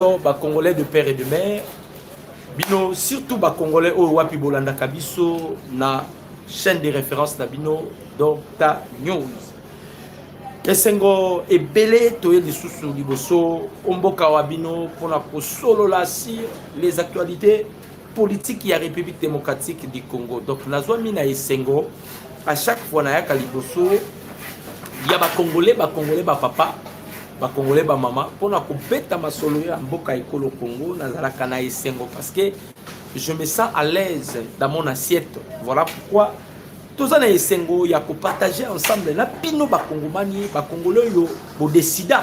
Congolais de père et de mère, bino surtout Congolais au wapi bolanda kabiso na chaîne de référence na bino Dr News. Esengo ebele toye lisusu liboso omboka wa bino pona ko solo la sur les actualités politiques ya République démocratique du Congo. Donc nazwa mina esengo à chaque fois na yaka liboso ya Congolais ba papa Congolais ba maman pona ko beta masolo ya mboka ekolo Congo nazalaka na esengo parce que je me sens à l'aise dans mon assiette. Voilà pourquoi tous les esengo ya ko partager ensemble na pino ba Congomani ba Congolais yo bo décida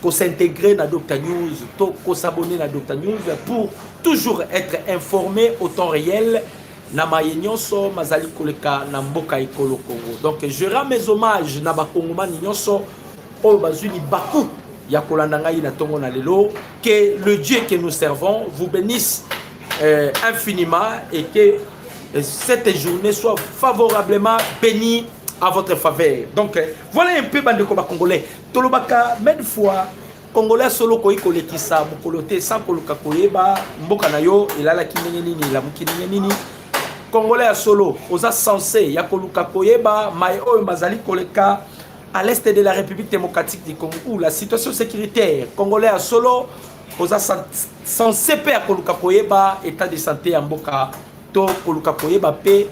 ko s'intégrer na Dr News, ko s'abonner na Dr News pour toujours être informé au temps réel na mayenyoso mazali koleka na mboka ekolo Congo. Donc je rends mes hommages na ba Congomani nyonso o bazuli baku ya kolanda ngai na tongo na lelo. Que le Dieu que nous servons vous bénisse infiniment et que cette journée soit favorablement bénie à votre faveur. Donc voilà un peu bande ko ba Congolais tolobaka mille fois Congolais solo ko ikolekisa mukolote sans koluka koyeba mboka na yo elala kinenge nini la mukinenge nini. Congolais solo oza censé ya koluka koyeba mai o mazali koleka à l'est de la République démocratique du Congo où la situation sécuritaire congolais à solo oza censé pe ya koluka koyeba état de santé ya mboka to koluka koyeba pe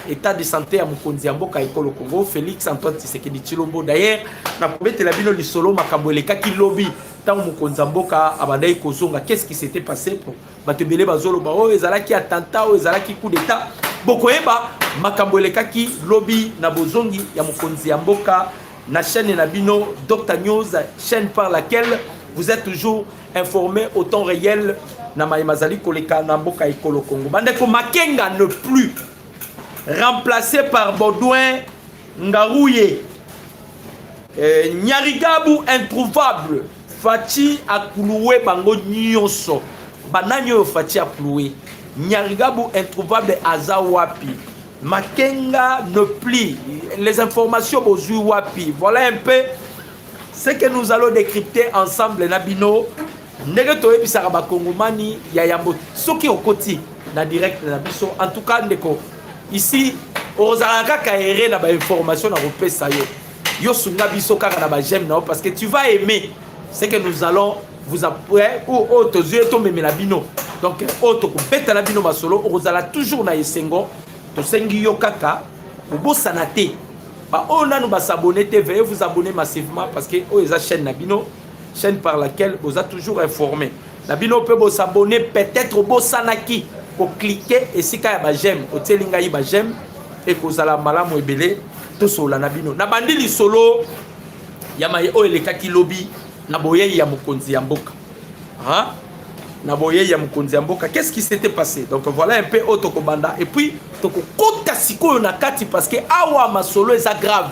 état de santé ya mokonzi ya mboka ekolo Congo Félix Antoine Tshisekedi Tshilombo. D'ailleurs na probete la bino lisolo makambo elekaki lobby tant mokonzi ya mboka abandai kozonga. Qu'est-ce qui s'était passé pour batebele bazolo ba o ezalaki attentat o ezalaki coup d'état bokoyeba makambo elekaki lobby na bozongi ya mokonzi ya mboka na chaîne na bino Dr News, chaîne par laquelle vous êtes toujours informé au temps réel na maimazali koleka na mboka ekolo Congo. Bandeko Makenga ne plus remplacé par Baudouin Ngarouye. Nyarigabu introuvable Fati akuluwe bango nyonso bananyo Fati akuluwe Nyarigabu introuvable azawapi Makenga ne plus les informations bozui wapi. Voilà un peu ce que nous allons décrypter ensemble nabino ndenge toyebisaka bakongomani ya yambo soki okoti na direct na biso. En tout cas ndeko ici ozalaka kaere na ba information na repesa yo sunga biso kaka na ba j'aime na parce que tu vas aimer ce que nous allons vous apprendre ou auto yeux tombe na bino. Donc auto ko beta na bino masolo ozala toujours na esengo to sengi yo kaka obosana te ba on a nous ba s'abonner te veuillez vous abonner massivement parce que o eza chaîne na bino, chaîne par laquelle vous êtes toujours informé na bino peut vous s'abonner peut-être bosanaki pour cliquer et si ka ba j'aime o telinga yi ba j'aime et ko zala malamu ebele to sola na bino na bandili solo ya mai o elekaki lobby na boye ya mokonzi ya mboka na boye ya mokonzi ya mboka. Qu'est-ce qui s'était passé? Donc voilà un peu Otoko Banda et puis toko kota siko na kati parce que awa masolo est grave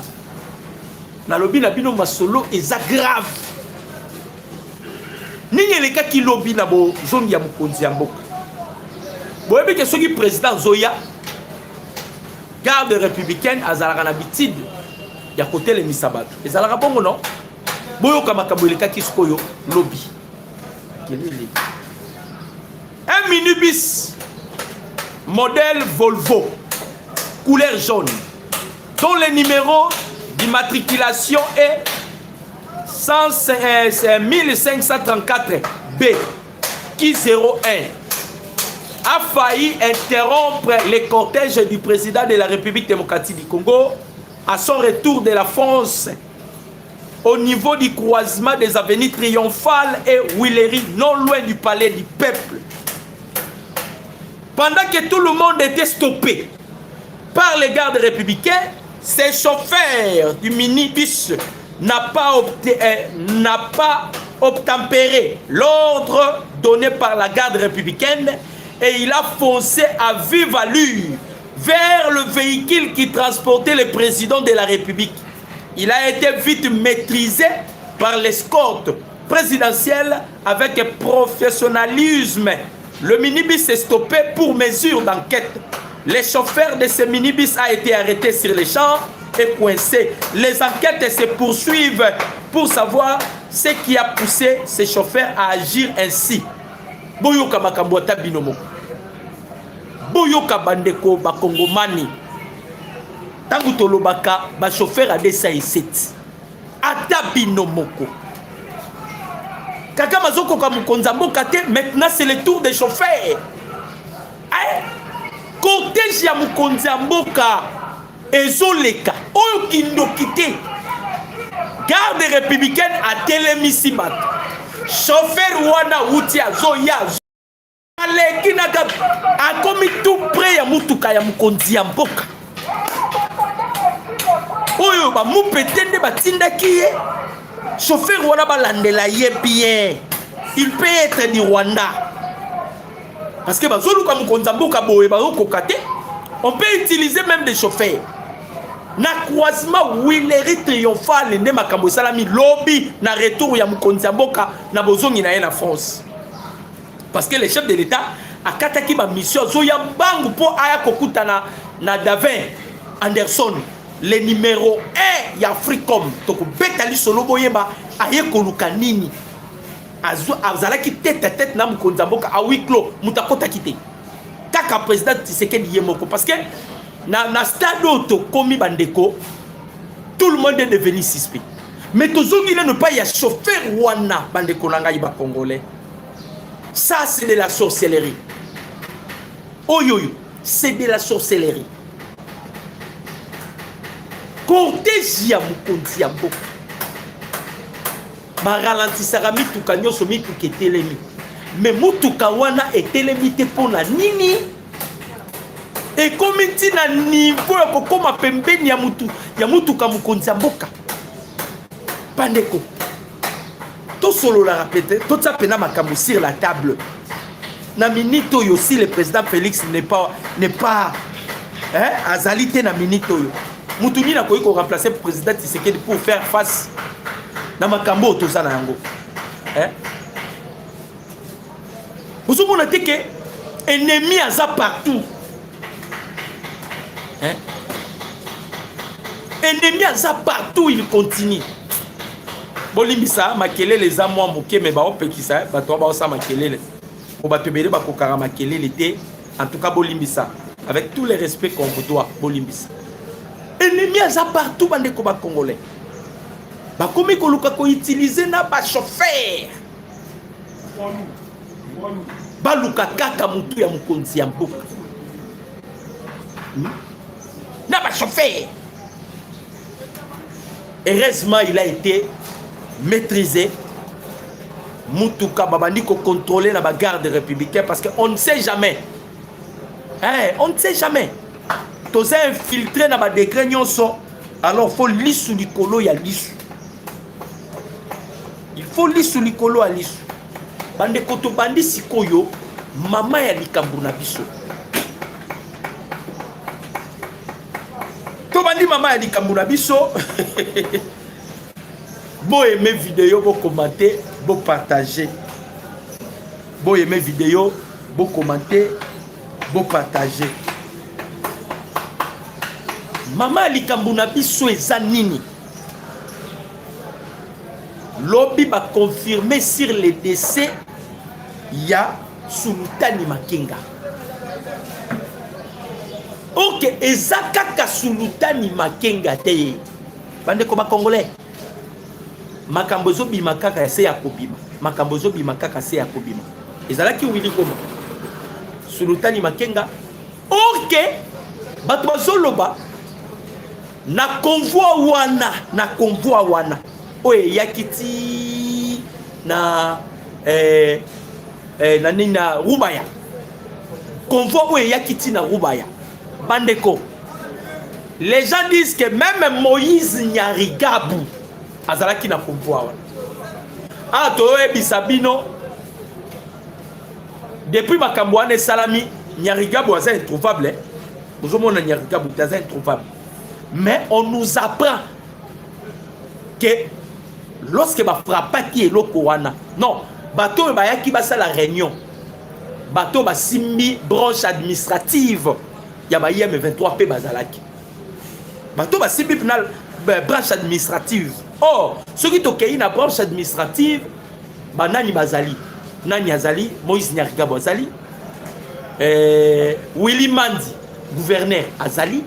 na lobby na bino masolo est grave nini eleka ki lobby na bo zongi ya mokonzi ya mboka. Boyebi ke soki président Zoya garde républicaine azalaka na bitide ya côté le misabato ezalaka bongo non boyoka makambo eleka ki sikoyo lobby kelele. Un minibus modèle Volvo couleur jaune dont le numéro d'immatriculation est 1534 B qui 01 a failli interrompre le cortège du président de la République démocratique du Congo à son retour de la France au niveau du croisement des avenues Triomphale et Willery, non loin du palais du peuple. Pendant que tout le monde était stoppé par les gardes républicains, ces chauffeurs du minibus n'a pas obtempéré l'ordre donné par la garde républicaine et il a foncé à vive allure vers le véhicule qui transportait le président de la République. Il a été vite maîtrisé par l'escorte présidentielle avec professionnalisme. Le minibus est stoppé pour mesure d'enquête. Le chauffeur de ce minibus a été arrêté sur les champs et coincé. Les enquêtes se poursuivent pour savoir ce qui a poussé ces chauffeurs à agir ainsi. Boyoka makambota binomo. Boyoka bandeko bakongomani. Tangu tolobaka ba chauffeur a DSA7. Ata binomoko. Kaka mazoko ka mukonza mboka te, maintenant c'est le tour des chauffeurs. Hein? Cortège ya mukonza mboka ezoleka. Oyo kindokite. Garde républicaine a télémisi bato. Chauffeur wana uti azoya. Aleki naga akomi tout près ya mutuka ya mukonzi ya mboka. Oyo ba mupetende batindaki ye. Chauffeur wana balandela ye bien. Il peut être du Rwanda. Parce que bazoluka mukonza mboka boye bazokokate. On peut utiliser même des chauffeurs. Na croisement Willery triomphal nde makambo salami lobby na retour ya mukonzi mboka na bozongi na ye na France. Parce que le chef de l'État a kataki ma mission zo ya bangu po aya kokuta na Davin Anderson le numéro 1 ya Africom to ko betali solo boyeba aye koluka nini azalaki tête à tête na mukonzi mboka a huis clos mutakota kité kaka président Tshisekedi yemoko parce que na stade auto komi bandeko tout le monde est devenu suspect mais tozongi ne pas y a chauffeur wana bandeko nanga iba congolais ça c'est de la sorcellerie oyoyo c'est de la sorcellerie cortège ya mukonzi ya mboka ba ralentisaka mituka nyonso mituka etelemi mais mutuka wana etelemi te pona nini. Et comme il na niveau ya kokoma pembeni ya mutuka mukonzi ya mboka bandeko to solo la répéter tout ça pena makambo sur la table na minute oyo si le président Félix n'est pas hein azalité na minute oyo mutuni na koyi ko remplacer le président Tshisekedi pour faire face na makambo to ça na yango hein vous avez noté que ennemi aza partout. Hein? Ennemi aza partout, il continue. Bolimbisa makele les amwa moké mais ba opekisa bato ba osa makele o batebele ba kokara makele l'été en tout cas bolimbisa avec tout le respect qu'on vous doit bolimbisa. Ennemi aza partout bandeko ba congolais. Ba komi ko luka ko utiliser na ba chauffeur. Ba luka kaka mutu ya mukonzi ya mboka. Na ba chauffeur. Heureusement, il a été maîtrisé. Mutuka babandi ko contrôler la garde républicaine parce qu'on ne sait jamais. Hein, on ne sait jamais. Tous infiltré dans ba décret nyonso. Alors faut lisu likolo ya lisu. Il faut lisu likolo ya lisu. Bande koto bandi sikoyo mama ya likambu na biso. Bandi maman a dit Kambouna Bisso. Bon aimer vidéo, bon commenter, bon partager. Bon aimer vidéo, bon commenter, bon partager. Maman a dit Kambouna Bisso et Zanini. Lobby va confirmer sur les décès. Il y a Sultani Makenga. Ok, ezaka kasulutani makenga te. Bande ko ba congolais. Makambozo bi makaka se ya kobima. Makambozo bi makaka se ya kobima. Ezalaki wili koma. Sulutani makenga. Ok. Bato bazoloba na convoi wana. Oye yakiti na na nina Rubaya. Convoi oye yakiti na Rubaya. Bandeko, les gens disent que même Moïse Nyarigabou azalaki na pouvoir. Ah toye bisabino depuis Makambouane Salami Nyarigabou est introuvable. Vous avez dit Nyarigabou est introuvable. Mais on nous apprend que lorsque ba frappaki eloko wana, non, bateau ba yaki ba la réunion. Bateau ba simbi branche administrative. Il y a IM23 P Bazalaki. Bateau ba simbi penal branche administrative. Or, ceux qui ont une branche administrative, Nani Bazali, Nani Azali, Moïse Nyarigabo Azali, Willy Mandi, gouverneur Azali,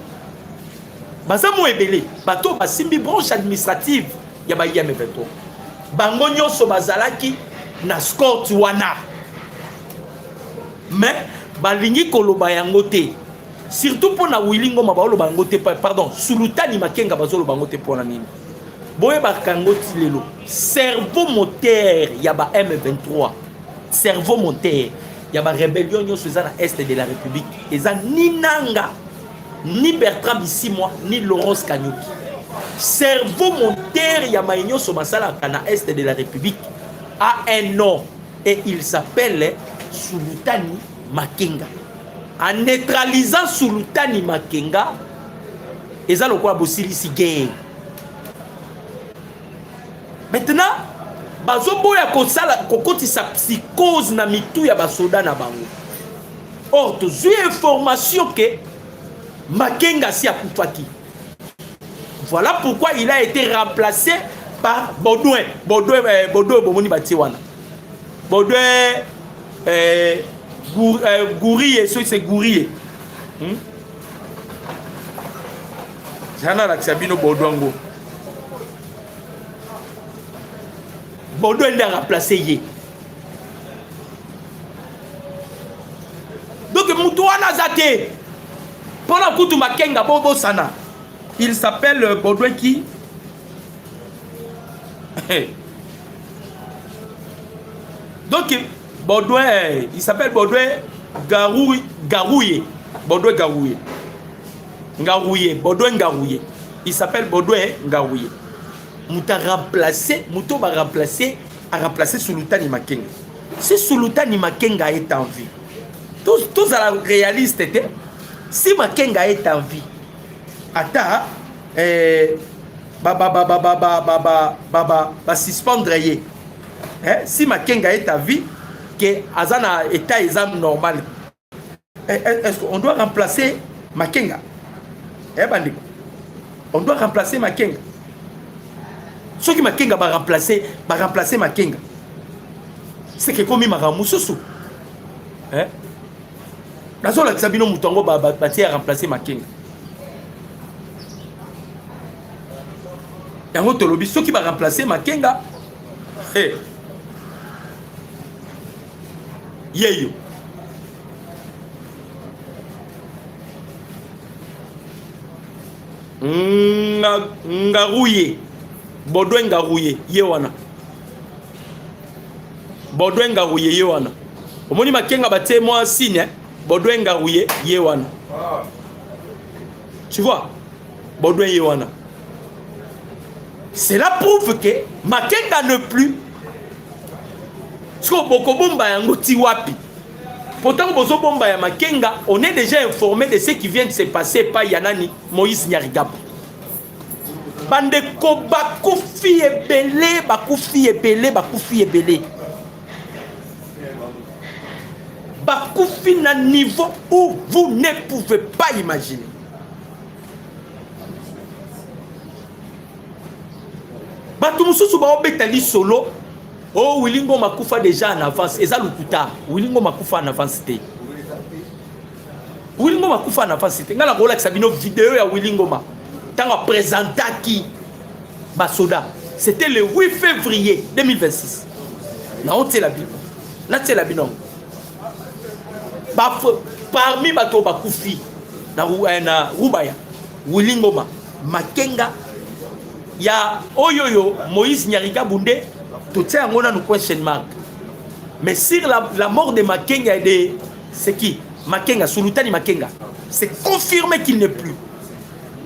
Bazamo Ebele, Bato Basimbi branche administrative, Yaba IM23. Bango nyonso bazalaki na score wana. Mais balingi koloba yango te. Surtout pour na Willy Ngoma baoloba yango te, pardon, Sulutani Makenga bazoloba yango te pour na nini. Boye bakango tilelo. Cerveau moteur yaba M23. Cerveau moteur yaba rébellion nyonso za na est de la République. Eza ni Nanga, ni Bertrand Bisimwa, ni Laurence Kanyuki. Cerveau moteur ya maïnyo so masala na est de la République a un nom et il s'appelle Sulutani Makenga. En neutralisant Sulutani Makenga, eza lokola bosilisi guerre. Maintenant, bazoboya kosala kokoti sa psychose na mitu ya basoda na bango. Or, tozwi information que Makenga si akufaki. Voilà pourquoi il a été remplacé par Baudouin. Baudouin bomoni bati wana. Baudouin Gourier, c'est Gourier. Jana la Xabino Baudouango. Baudouin a remplacé Yé. Donc Moutouana Zate. Pendant Koutou Makenga Bobo Sana. Il s'appelle Baudouin qui? Donc, Baudouin, il s'appelle Baudouin Garouye. Baudouin Garouye. Garouye. Baudouin Garouye. Il s'appelle Baudouin Garouye. Mouta remplacé, Mouto va remplacer, a remplacé Sulutani Makenga. Si Sulutani Makenga est en vie, tous à la réaliste était, si Makenga est en vie, ata suspendre ye. Si Makenga est à vie, que azana état exam normal, est-ce qu'on doit remplacer Makenga? On doit remplacer Makenga. Ceux qui Makenga va remplacer Makenga. C'est que comme il m'a ramoussou. La zone de Sabino Moutongo va remplacer Makenga. Et en gros, ceux qui va remplacer Makenga, Yeyo. Ngarouye. Baudouin Ngarouye. Yewana. Baudouin Ngarouye. Yewana. Omoni Makenga bate moi signe. Baudouin Ngarouye. Yewana. Tu vois? Baudouin Yewana. Cela prouve que Makenga ne plus. Pourtant, Makenga, on est déjà informé de ce qui vient de se passer par Yanani Moïse Nyarigabo. Bandeko bakufi ebele, bakufi ebele, bakufi ebele. Bakufi na niveau où vous ne pouvez pas imaginer. Batumususu ba obetali solo. Oh, Willy Ngoma Makufa déjà en avance. Et ça le kuta. Willy Ngoma Makufa en avance. Willy Ngoma Makufa en avance. Nga la rola Sabino vidéo ya Willy Ngoma. Tant à présenter qui Basoda. C'était le 8 février 2026. Na on la Bible. Na c'est la binon. Parmi bato bakufi na Rubaya. Willy Ngoma Makenga ya Oyoyo Moïse Nyarigabo Bunde. Tout ça, on a une question mark. Mais sur la mort de Makenga et de... C'est qui? Makenga, Sulutani Makenga. C'est confirmé qu'il n'est plus.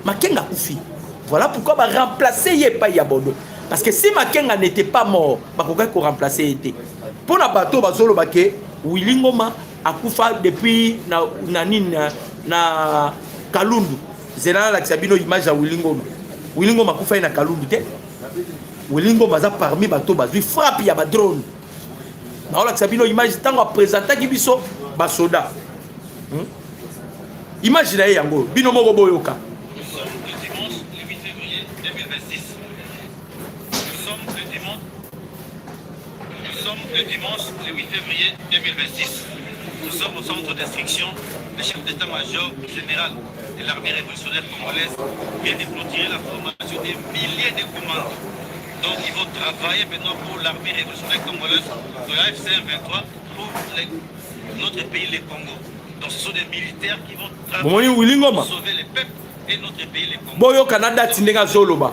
Makenga Koufi. Voilà pourquoi on va remplacer Yepa Yabodo. Parce que si Makenga n'était pas mort, on va remplacer Yete. Pour la bateau, Bazolo Bake, Willy Ngoma a Koufa depuis na Kalundu. C'est là que Sabino image à Willy Ngoma. Willy Ngoma Koufa na Kalundu. Willy Ngoma za parmi bato bazui frappe ya ba drone. Na ola Sabino image tango présenter ki biso ba soda. Image na yango bino moko boyoka. le dimanche, le 8 février 2026. Nous sommes au centre d'instruction. Le chef d'état-major général de l'armée révolutionnaire congolaise vient de clôturer la formation des milliers de commandos. Donc ils vont travailler maintenant pour l'armée révolutionnaire congolaise de la FCM 23 pour notre pays, le Congo. Donc ce sont des militaires qui vont travailler pour sauver les peuples et notre pays, le Congo. Boyo Canada Tindega Zoloba.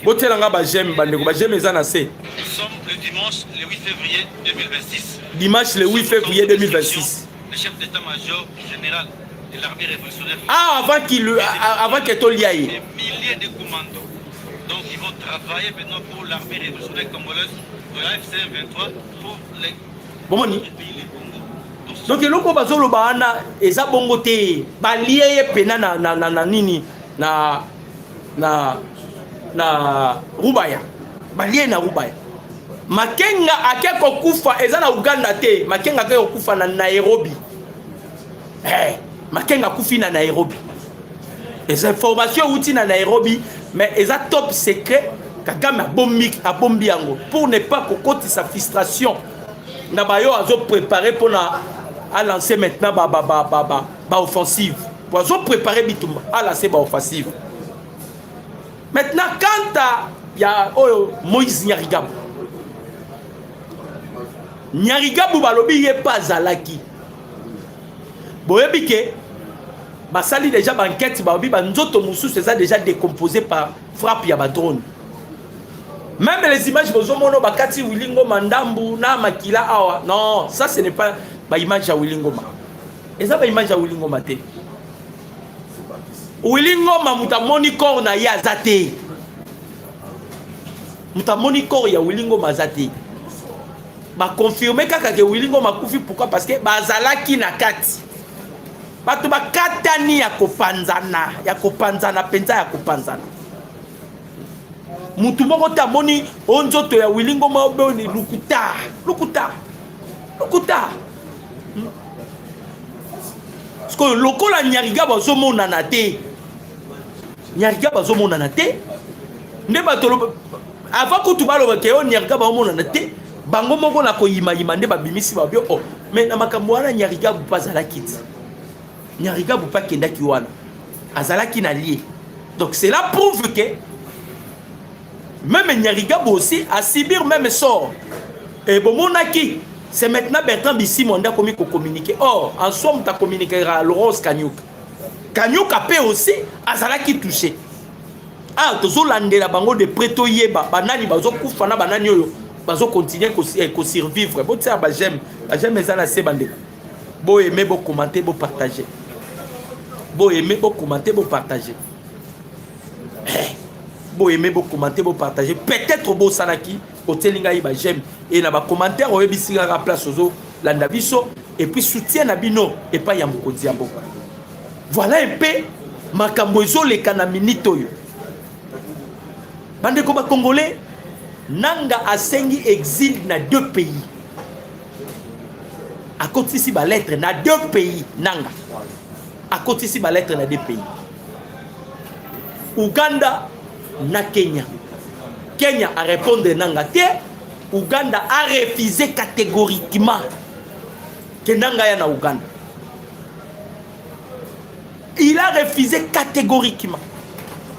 Botelanga ba j'aime bandeko ba j'aime ezana se. Nous sommes le dimanche le 8 février 2026. Dimanche le 8 février 2026. Le chef d'état-major général de l'armée révolutionnaire. Ah, avant que tout liaï. Des milliers de commandos. Donc ils vont travailler maintenant pour l'armée révolutionnaire congolaise de la FCM 23 pour les pays, les Congo. Donc eloko bazolo baana eza bongo te ba lié pena na nini na Rubaya. Ba lié na Rubaya. Makenga akeko kufa eza na Uganda te, Makenga akeko kufa na Nairobi. Makenga kufi na Nairobi. Les informations outi na Nairobi, mais eza top secret Kagame a bombi yango pour ne pas kokoti sa frustration. Na bayo azo préparer pour à lancer maintenant ba offensive. Pour azo préparer bitumba à lancer ba offensive. Maintenant quand il y a Moïse Nyarigabou. Nyarigabou balobi ye pas zalaki. Boyebike basali déjà banquette babi banzoto musu c'est ça déjà décomposé par frappe ya ba drone. Même les images bozomono bakati Wilingo Mandambu na makila awa. Non, ça ce n'est pas ba image ya Wilingo Ma. Et ça ba image ya Wilingo Ma te. Wilingo Ma mutamoni corps na ya zate. Mutamoni corps ya Wilingo Ma zate. Ba confirmer kaka ke Wilingo Ma kufi pourquoi parce que bazalaki na kati. Bato ba katani ya kopanzana penza ya kopanzana. Mutu moko ta moni onzoto ya Wilingo Ma oboni lukuta. Parce que lokola Nyariga bazomona na te. Nde bato avant que tu baloba ke Nyariga bazomona na te, bango moko na ko yima nde babimisi babio oh mais na makambo wana Nyariga bupazala kiti. Nyariga bupa kenda ki wana. Azalaki na lié. Donc cela prouve que même Nyariga aussi a subir même sort. Et bon monaki, c'est maintenant Bertrand Bisimon qui a communiqué. Or, en somme, tu as communiqué à Laurence Kanyuka. Kanyuka peut aussi, azalaki touché. Ah, tozo lande la bango de preto yeba, banani bazo kufana banani yo, bazo continuer ko survivre. Bon ça ba j'aime ezala se bande. Bo aimer, bo commenter, bo partager. Bo aimer, bo commenter, bo partager. Bo aimer, bo commenter, bo partager. Peut-être bo salaki, au telinga iba j'aime. Et na ba commentaire o ebisi la place ozo landa biso et puis soutien na bino et pas ya mokodi ya mboka. Voilà un peu makambo ezo le kana minito yo. Bande ko ba congolais nanga asengi exil na 2 pays. À côté ici ba lettre na 2 pays nanga. À côté ici ba lettre na 2 pays. Uganda na Kenya. Kenya a répondu nanga te. Uganda a refusé catégoriquement que nanga ya na Uganda. Il a refusé catégoriquement.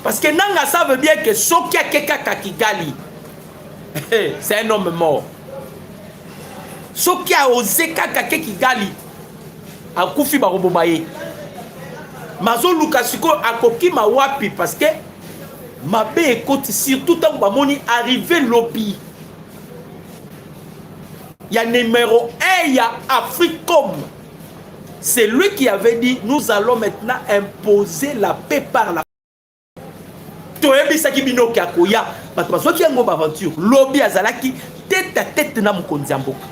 Parce que nanga ça veut bien que Sokia Keka Kigali, c'est un homme mort. Sokia a osé Kaka Kigali, a Koufi Barobomaye. Mazo Lukasiko a koki ma wapi parce que ma bé écoute surtout tant que Bamoni arrivé lobby. Il y a numéro 1, il y a Africom. C'est lui qui avait dit nous allons maintenant imposer la paix par la toyebisaki bino kakoya bato bazoki yango baventure lobby azalaki tête à tête na mokonzi ya mboka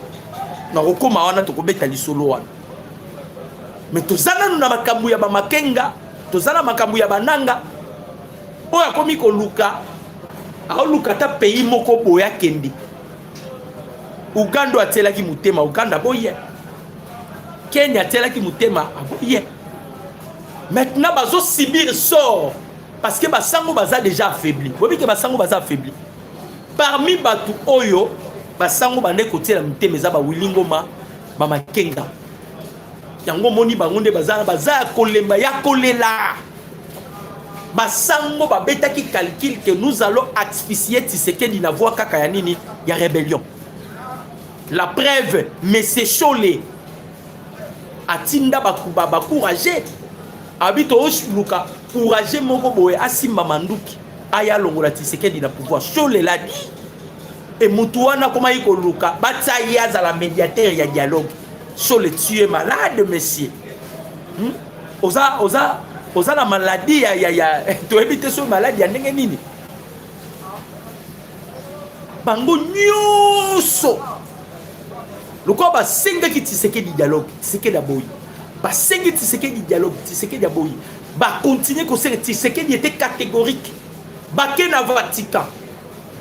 na kokoma wana tokobeta lisolo wana mais tozana na makambo ya bamakenga tozana makambo ya bananga oyo akomi koluka aoluka ta pays moko boya kendi Uganda atelaki mutema Uganda boye Kenya atelaki mutema aboye maintenant bazo subir sort parce que basango baza déjà affaibli. Vous voyez que basango baza affaibli. Parmi batu oyo basango bande kotiela mitema eza bawilingoma bamakenga yango moni bango nde baza kolemba ya kolela basango babetaki calcul que nous allons asphyxier Tshisekedi na voix kaka ya nini ya rébellion. La preuve Monsieur Cholé atinda bakouragé abito osluka couragé moko boye asimba manduki aya longola Tshisekedi na pouvoir. Cholé l'a dit et mutuana koma yiko luka bataya za la médiateur ya dialogue. Cholé, tu es malade monsieur. Oza la maladie to éviter ce maladie ya ndenge nini bango nyoso loko ba senga ki Tshisekedi dialogue Tshisekedi aboyi ba senga Tshisekedi dialogue Tshisekedi aboyi ba continuer ko se Tshisekedi était catégorique bake na Vatican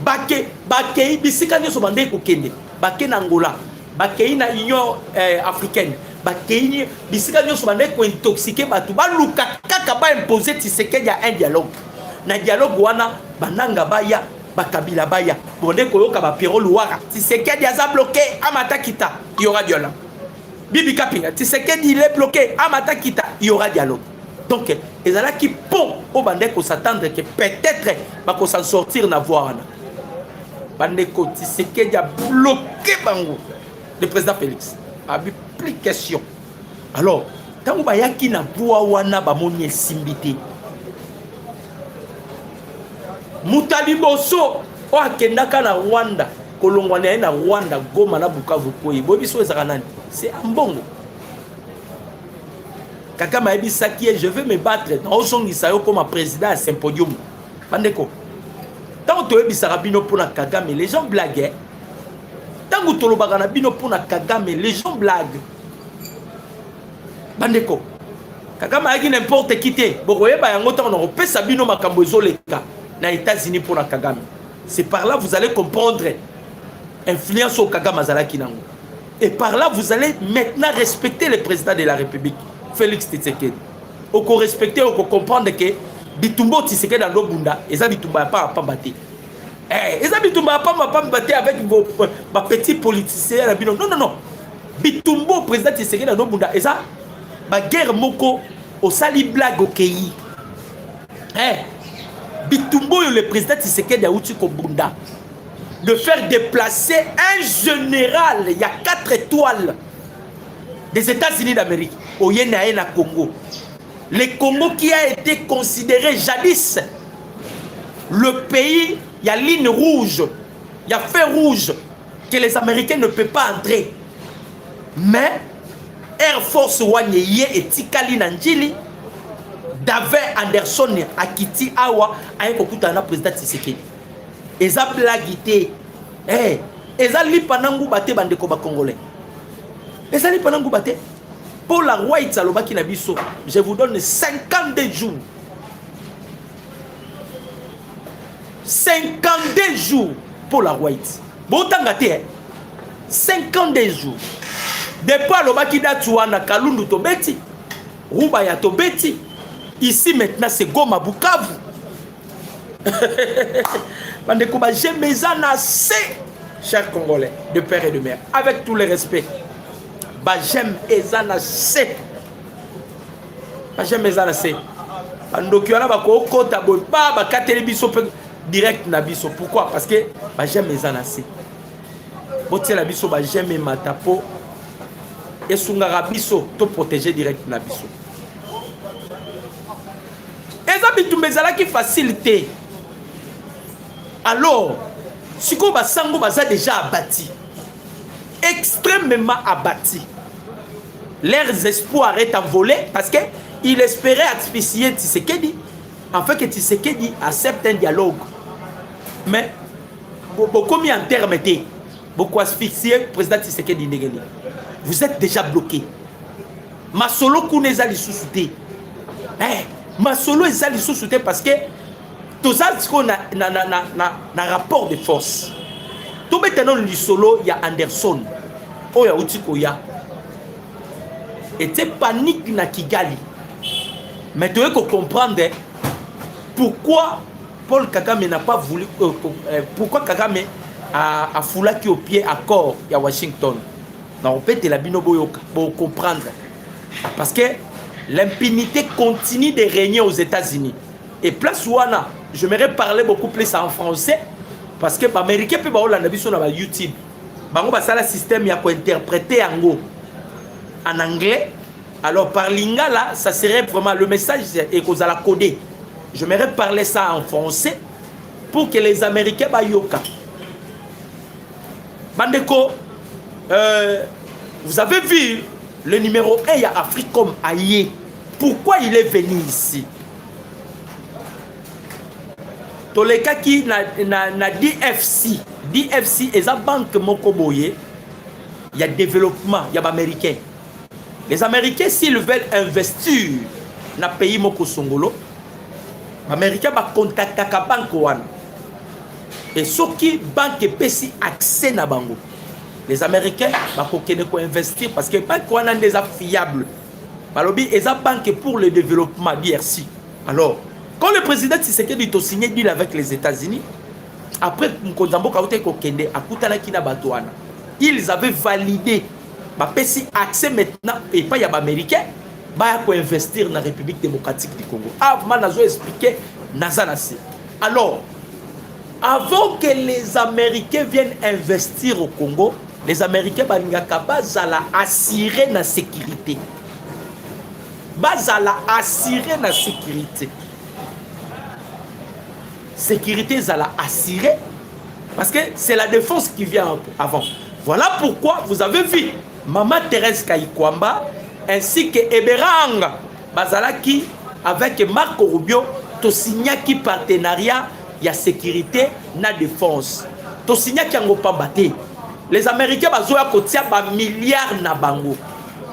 bake bisika nyoso bande ko kende bake na Angola bake na Union africaine bakeni bisika nyoso bande ko intoxiquer batu ba luka kaka ba imposer Tshisekedi ya un dialogue na dialogue wana bananga baya bakabila baya bonde ko yoka ba Pierrot Louara Tshisekedi aza bloqué amata kita il y aura dialogue Bibi Kapinga Tshisekedi il est bloqué amata kita il y aura dialogue donc ezala qui pont au bande ko s'attendre que peut-être ba ko s'en sortir na voie wana bande ko Tshisekedi a bloqué bango le président Félix a plus question. Alors, tant que yaki na voix wana ba moni simbité. Mutali Boso o akendaka na Rwanda, kolongwana na Rwanda Goma na Bukavu koyi. Bobiso ezaka nani? C'est Ambongo. Kaka maebi saki je veux me battre dans son isayo comme président à Saint-Podium. Bandeko. Tant que tu es bisarabino pour na Kagame, les gens blaguent. Tant que tu es bino pour na Kagame, les gens blaguent. Bandeko. Kagame a dit n'importe qui te. Bokoye ba yango tant on peut sabino makambo ezoleka na États-Unis pour na Kagame. C'est par là vous allez comprendre influence au Kagame azalaki nango. Et par là vous allez maintenant respecter le président de la République, Félix Tshisekedi. Oko respecter, oko comprendre que bitumbo Tshisekedi dans l'obunda, eza bitumba pas battre. Ils habitent pas avec vos petits politiciens. Non. Bitumbo, président Tshisekedi dans Bunda. Et ça, la guerre moko au sali blague au pays. Bitumbo, le président Tshisekedi a outi Bunda. De faire déplacer un général, il y a 4 étoiles des États-Unis d'Amérique au Yénaïna Congo. Le Congo qui a été considéré jadis le pays. Il y a ligne rouge, il y a feu rouge que les Américains ne peuvent pas entrer. Mais Air Force One et Tikali Nanjili, David Anderson Akiti Awa a un président Tshisekedi. Et ça blaguité. Et ça li panangu bate bande ko ba congolais. Et ça li panangu bate. Pour la White Salobaki Nabiso, je vous donne 52 jours. 52 jours pour la White. Bon temps gâté, 52 jours. Depuis le Bakida Touana Kalundu Tobeti, Roubaya Tobeti, ici maintenant c'est Goma Bukavu. Bandekouba, j'aime mes assez, chers Congolais, de père et de mère, avec tout le respect. J'aime mes assez. J'aime mes assez. Bandokiona Bako Tabo, Baba Katelebiso direct na biso. Pourquoi? Parce que j'aime mes anasé. Botia la biso j'aime mes matapo et sungara biso to protéger direct na biso. Et ça bitumezala qui facilité. Alors, si ko basango baza déjà abattu. Extrêmement abattu. Leurs espoirs est envolé parce que il espérait asphyxier Tshisekedi. En fait que Tshisekedi accepte un dialogue. Mais beaucoup mis en terme était beaucoup asphyxié président Tshisekedi Ndegeni. Vous êtes déjà bloqué. Masolo Kouneza li sous-souté. Masolo est li sous-souté parce que tout ça na rapport de force. Tout maintenant li solo il y a Anderson. Oh ya Utiko ya. Et c'est panique na Kigali. Mais tu veux comprendre pourquoi Paul Kagame n'a pas voulu pourquoi Kagame à foulaki au pied accord à Washington. On peut te la bino pour comprendre. Parce que l'impunité continue de régner aux États-Unis. Et place Wana, j'aimerais parler beaucoup plus en français. Parce que les Américains peuvent avoir la sur YouTube. Bango basala système ya ko interpréter en anglais. Alors par lingala, ça serait vraiment le message et qu'on a la codé. J'aimerais parler ça en français pour que les Américains bayoka. Bandeko, vous avez vu le numéro 1 il y a Africom Aye. Pourquoi il est venu ici? Toleka qui na DFC. DFC est la banque Mokoboye. Il y a développement, il y a américain. Les Américains, s'ils veulent investir dans le pays Moko Songolo, les Américains vont contacter la banque Wan. Et ceux qui banque PC accès na bango. Les Américains vont investir parce que la banque Wan est déjà fiable. Balobi est la banque pour le développement DRC. Alors, quand le président Tshisekedi a signé deal avec les États-Unis, après Mkonzambo Kaote Kokende, ils avaient validé PC accès maintenant et pas les Américains pour investir dans la République démocratique du Congo. Avant de expliquer Nazanasi. Alors, avant que les Américains viennent investir au Congo, les Américains vont assurer la sécurité. Assurer la sécurité. Sécurité, ça l'a assuré parce que c'est la défense qui vient avant. Voilà pourquoi vous avez vu Maman Thérèse Kayikwamba ainsi que Eberang Bazalaki avec Marco Rubio to signé qui partenariat il y a sécurité na défense. To signé qui ngo pambaté. Les Américains bazoya kotia ba milliards na bango.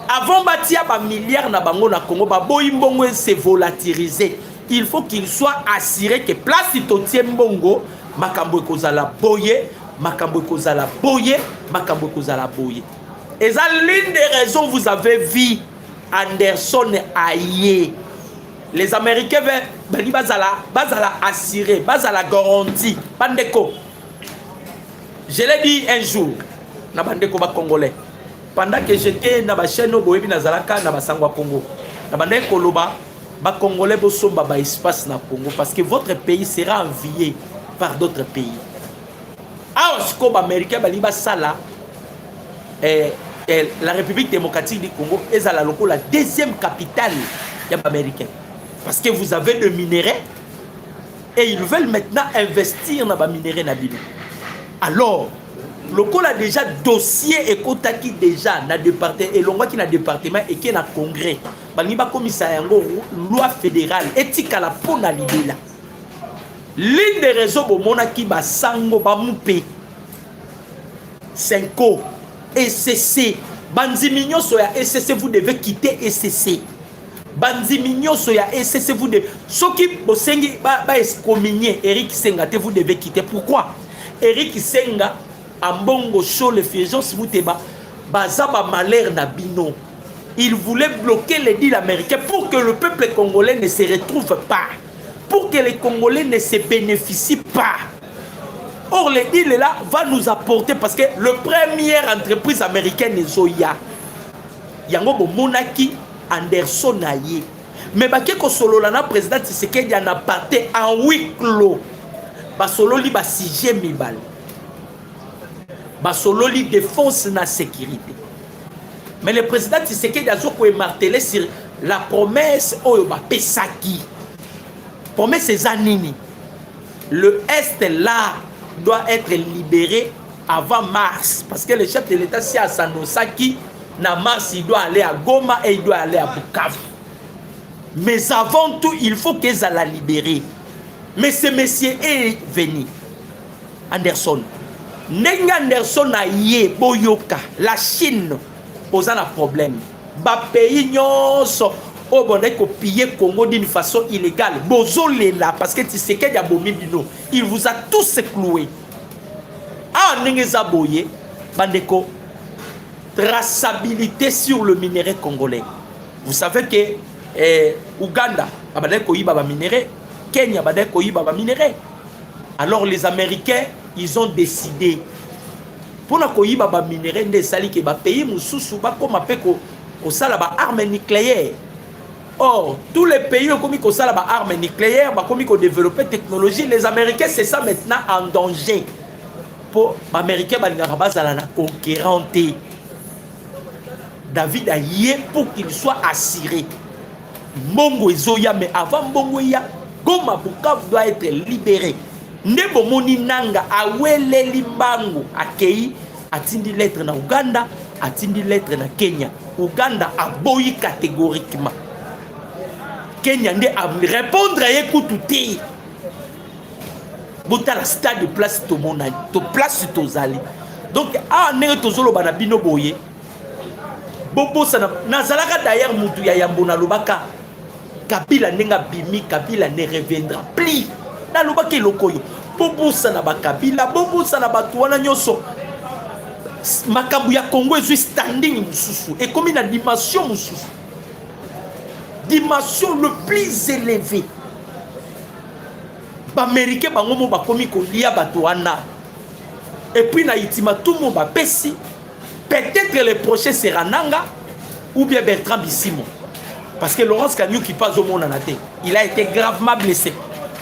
Avant batia ba milliards na bango na Congo ba boyimbongo se volatiliser. Il faut qu'il soit assuré que place itotie mbongo makambo kozala boye, makambo kozala boye, makambo kozala boye. Et ça l'une des raisons vous avez vu Anderson Aye. Les Américains veulent bazala assuré, bazala garantie. Bandeko. Je l'ai dit un jour na bandeko ba congolais. Pendant que j'étais na ba chaîne boyebi nazalaka na basangwa Congo. Na bandeko loba les Congolais ont espace dans le Congo parce que votre pays sera envié par d'autres pays. Alors, les Américains la République démocratique du Congo est la deuxième capitale des Américains. Parce que vous avez de minerais et ils veulent maintenant investir dans les minerais. Alors, le Congo a déjà dossier et qui déjà dans le département et qui est dans le congrès. Baniba commissaire loi fédérale éthique à la pona libela. L'une des raisons pour mon qui ba sango ba moupe. Cinco SCC Banzi mignon soya SCC vous devez quitter SCC. Banzi mignon soya SCC vous devez ceux qui bosengi ba excommunier Eric Senga vous devez quitter. Pourquoi? Eric Senga ambongo show les fégences vous teba bazaba malheur na bino. Il voulait bloquer les deals américains pour que le peuple congolais ne se retrouve pas. Pour que les Congolais ne se bénéficient pas. Or, les deals là va nous apporter parce que le première entreprise américaine est Zoya. Yango Monaki Anderson Aye. Mais Bakeko Solo la président Tshisekedi en a parté en huis clos. Basolo li ba 6e mibal. Basolo li défense na sécurité. Mais le président Tshisekedi a martelé sur la promesse Oyoba Pesaki. Promesse Zanini. Le Est là doit être libéré avant mars. Parce que le chef de l'État, si à Sanosaki, na mars, il doit aller à Goma et il doit aller à Bukavu. Mais avant tout, il faut qu'ils la libérer. Mais ce monsieur est venu. Anderson. Nenga Anderson a yé Boyoka. La Chine. Posant un problème. Ba pays nyonso au bon ko piller Congo d'une façon illégale. Bozolé là parce que tu sais qu'il y a bomibino. Il vous a tous cloué. Ah n'engeza boye bandeko traçabilité sur le minerai congolais. Vous savez que Ouganda abadeko yiba ba minerai, Kenya abadeko yiba ba minerai. Alors les Américains, ils ont décidé Pona koyiba ba minerai nde sali ke ba pays mususu ba koma pe ko sala ba armes nucléaires. Or, tous les pays ont commis ko sala ba armes nucléaires, ba commis ko développer technologie, les Américains c'est ça maintenant en danger. Pour Américains ba ngara bazala na conquérante. David a yé pour qu'il soit assuré. Mbongo ezoya, mais avant Mbongo ya, Goma Bukavu doit être libéré. Nebo moni nanga awele limbango akei atindi lettre na Uganda, atindi lettre na Kenya. Uganda a boyi catégoriquement. Kenya nde a répondre à écouter. Bota la stade de place to monani, to place to zali. Donc a nere to zolo bana bino boye. Bobo sana nazalaka d'ailleurs mutu ya yambona lobaka. Kabila nenga bimi, Kabila ne reviendra plus. Na lobaki lokoyo. Bobo sana ba Kabila, bobo sana ba tuwana nyoso. Makambu ya Congo est standing mususu. Et comme une dimension mususu. Dimension le plus élevée. Ba Américain bango mo ba komi ko lia batuana. Et puis na itima tout mo ba pesi. Peut-être le prochain sera Nanga ou bien Bertrand Bissimo. Parce que Laurence Kanyou qui passe au monde en athée, il a été gravement blessé.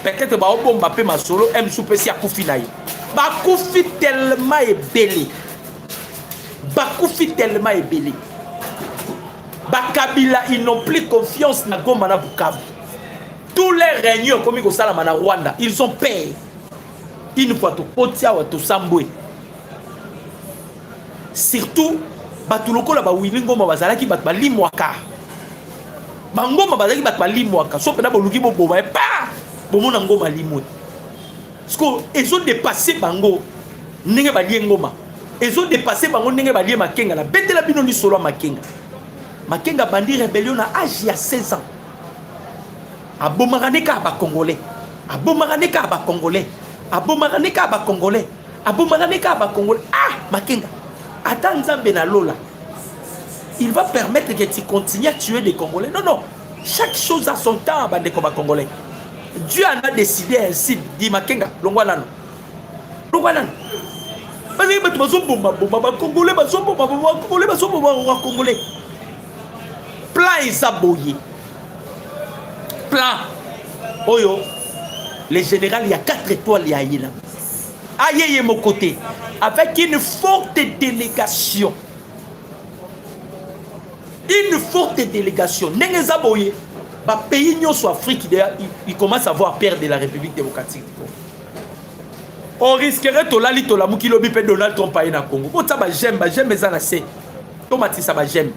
Peut-être que Baobo Mbappé Masolo aime souper à Koufinaï. Bakoufi tellement est belé. Bakoufi tellement est belé. Bakabila, ils n'ont plus confiance dans Goma na Bukavu. Tous les réunions comme au Salama na Rwanda, ils ont payé. Une fois tout Potia ou tout Samboué. Surtout, Batuloko la Bawilingo Mabazalaki Batba Limwaka. Bango Mabazaki Batba Limwaka. Sauf que d'abord, Luki Bobo va pas. Bomo Nango Malimou. Parce qu'ils ont dépassé Bango. Nenge Balie Ngoma. Ils ont dépassé Bango Nenge Balie Makenga. La bête de la Binoli Solo Makenga. Makenga Bandi rébellion à âge il y a 16 ans. Abomaraneka Aba Congolais. Abomaraneka Aba Congolais. Abomaraneka Aba Congolais. Abomaraneka Aba Congolais. Ah, Makenga. Attends, Nzambe na Lola. Il va permettre que tu continues à tuer des Congolais. Non, non. Chaque chose a son temps, bande comme Congolais. Dieu en a décidé ainsi. Dit Makenga, Longwanano. Longwanano. Congolais. Plan is aboyé. Plan. Oyo. Les généraux, il y a 4 étoiles, il y a Yéla. Aïe, mon côté. Avec une forte délégation. Une forte délégation. Nengen aboyé. Bah, pays sur Afrique, il commence à avoir peur de la République démocratique du Congo. On risquerait de la lito la moukilobi pe Donald Trump à na Congo. Bon, ça va j'aime les anacés. Tomati ça va j'aime.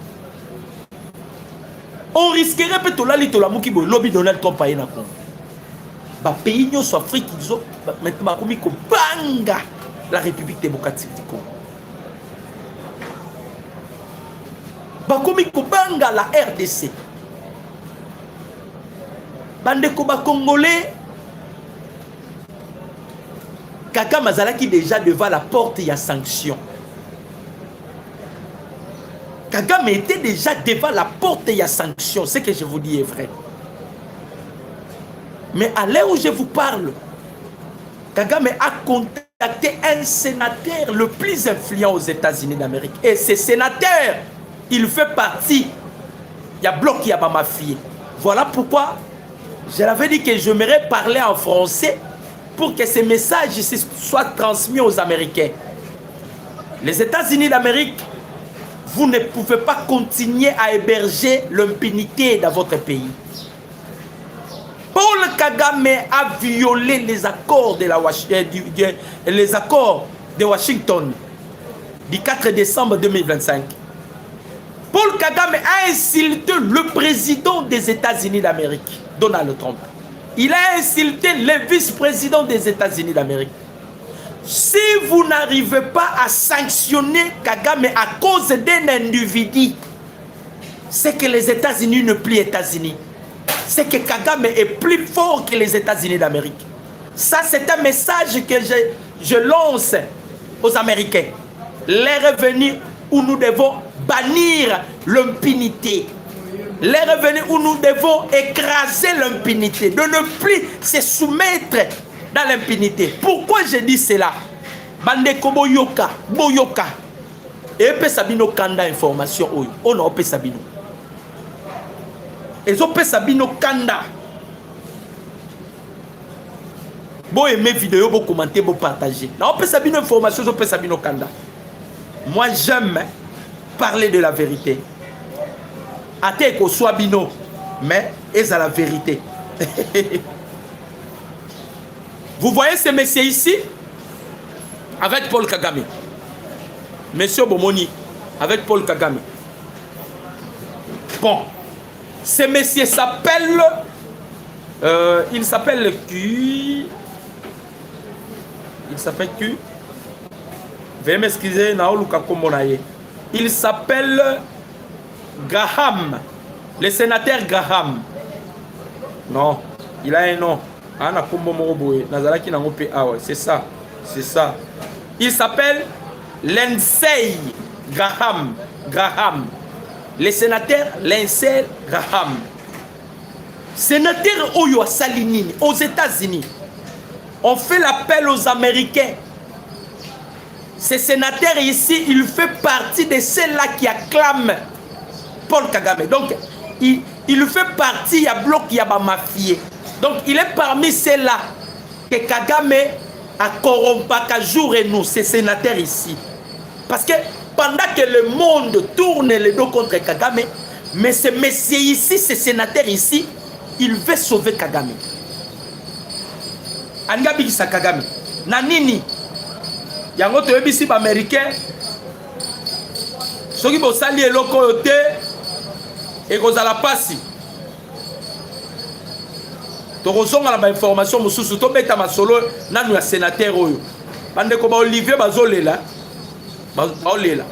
On risquerait peut de la lito la moukibo lobby Donald Trump à na Congo. Bah, pays sur Afrique, ils ont maintenant commis ko banga la République démocratique du Congo. Bah, commis ko banga la RDC. Bande ko ba Congolais. Kaka Mazalaki déjà devant la porte, il y a sanction. Kagame était déjà devant la porte, il y a sanction. Ce que je vous dis est vrai. Mais à l'heure où je vous parle, Kagame a contacté un sénateur le plus influent aux États-Unis d'Amérique. Et ce sénateur, il fait partie. Il y a bloc, il y a pas ma fille. Voilà pourquoi je l'avais dit que j'aimerais parler en français pour que ces messages soient transmis aux Américains. Les États-Unis d'Amérique, vous ne pouvez pas continuer à héberger l'impunité dans votre pays. Paul Kagame a violé les accords de, les accords de Washington du 4 décembre 2025. Paul Kagame a insulté le président des États-Unis d'Amérique, Donald Trump. Il a insulté le vice-président des États-Unis d'Amérique. Si vous n'arrivez pas à sanctionner Kagame à cause d'un individu, c'est que les États-Unis ne plus États-Unis. C'est que Kagame est plus fort que les États-Unis d'Amérique. Ça, c'est un message que je lance aux Américains. Les revenus où nous devons bannir l'impunité. Les revenus où nous devons écraser l'impunité, de ne plus se soumettre dans l'impunité. Pourquoi je dis cela? bandeko boyoka boyoka epesa bino kanda information oyo ona opesa bino ezopesa bino kanda bo aimer vidéo bo commenter bo partager na opesa bino information ezopesa bino kanda. Moi j'aime parler de la vérité ate ko soit bino mais est à la vérité. Vous voyez ce monsieur ici avec Paul Kagame, monsieur Bomoni avec Paul Kagame. Bon, ce monsieur s'appelle il s'appelle qui? Il s'appelle qui? Veuillez m'excuser, il s'appelle Graham, le sénateur Graham. Non, il a un nom. C'est ça, c'est ça. Il s'appelle Lindsey Graham. Graham. Le sénateur Lindsey Graham. Sénateur Oyo Salinini aux États-Unis. On fait l'appel aux Américains. Ce sénateur ici, il fait partie de ceux-là qui acclament Paul Kagame. Donc, il fait partie, il y a bloc, il y a mafié. Donc, il est parmi ceux-là que Kagame a corrompu qu'à jour et nous, ces sénateurs ici. Parce que pendant que le monde tourne le dos contre Kagame, mais ce monsieur ici, ce sénateur ici, il veut sauver Kagame. Angabi sa Kagame. Nanini. Yango to ebisi ba américain. Soki bo sali eloko yote et kozala pasi. Tokozonga na ba information mususu to beta masolo nanu ya sénateur oyo. Bande ko ba Olivier bazolela. Bazolela.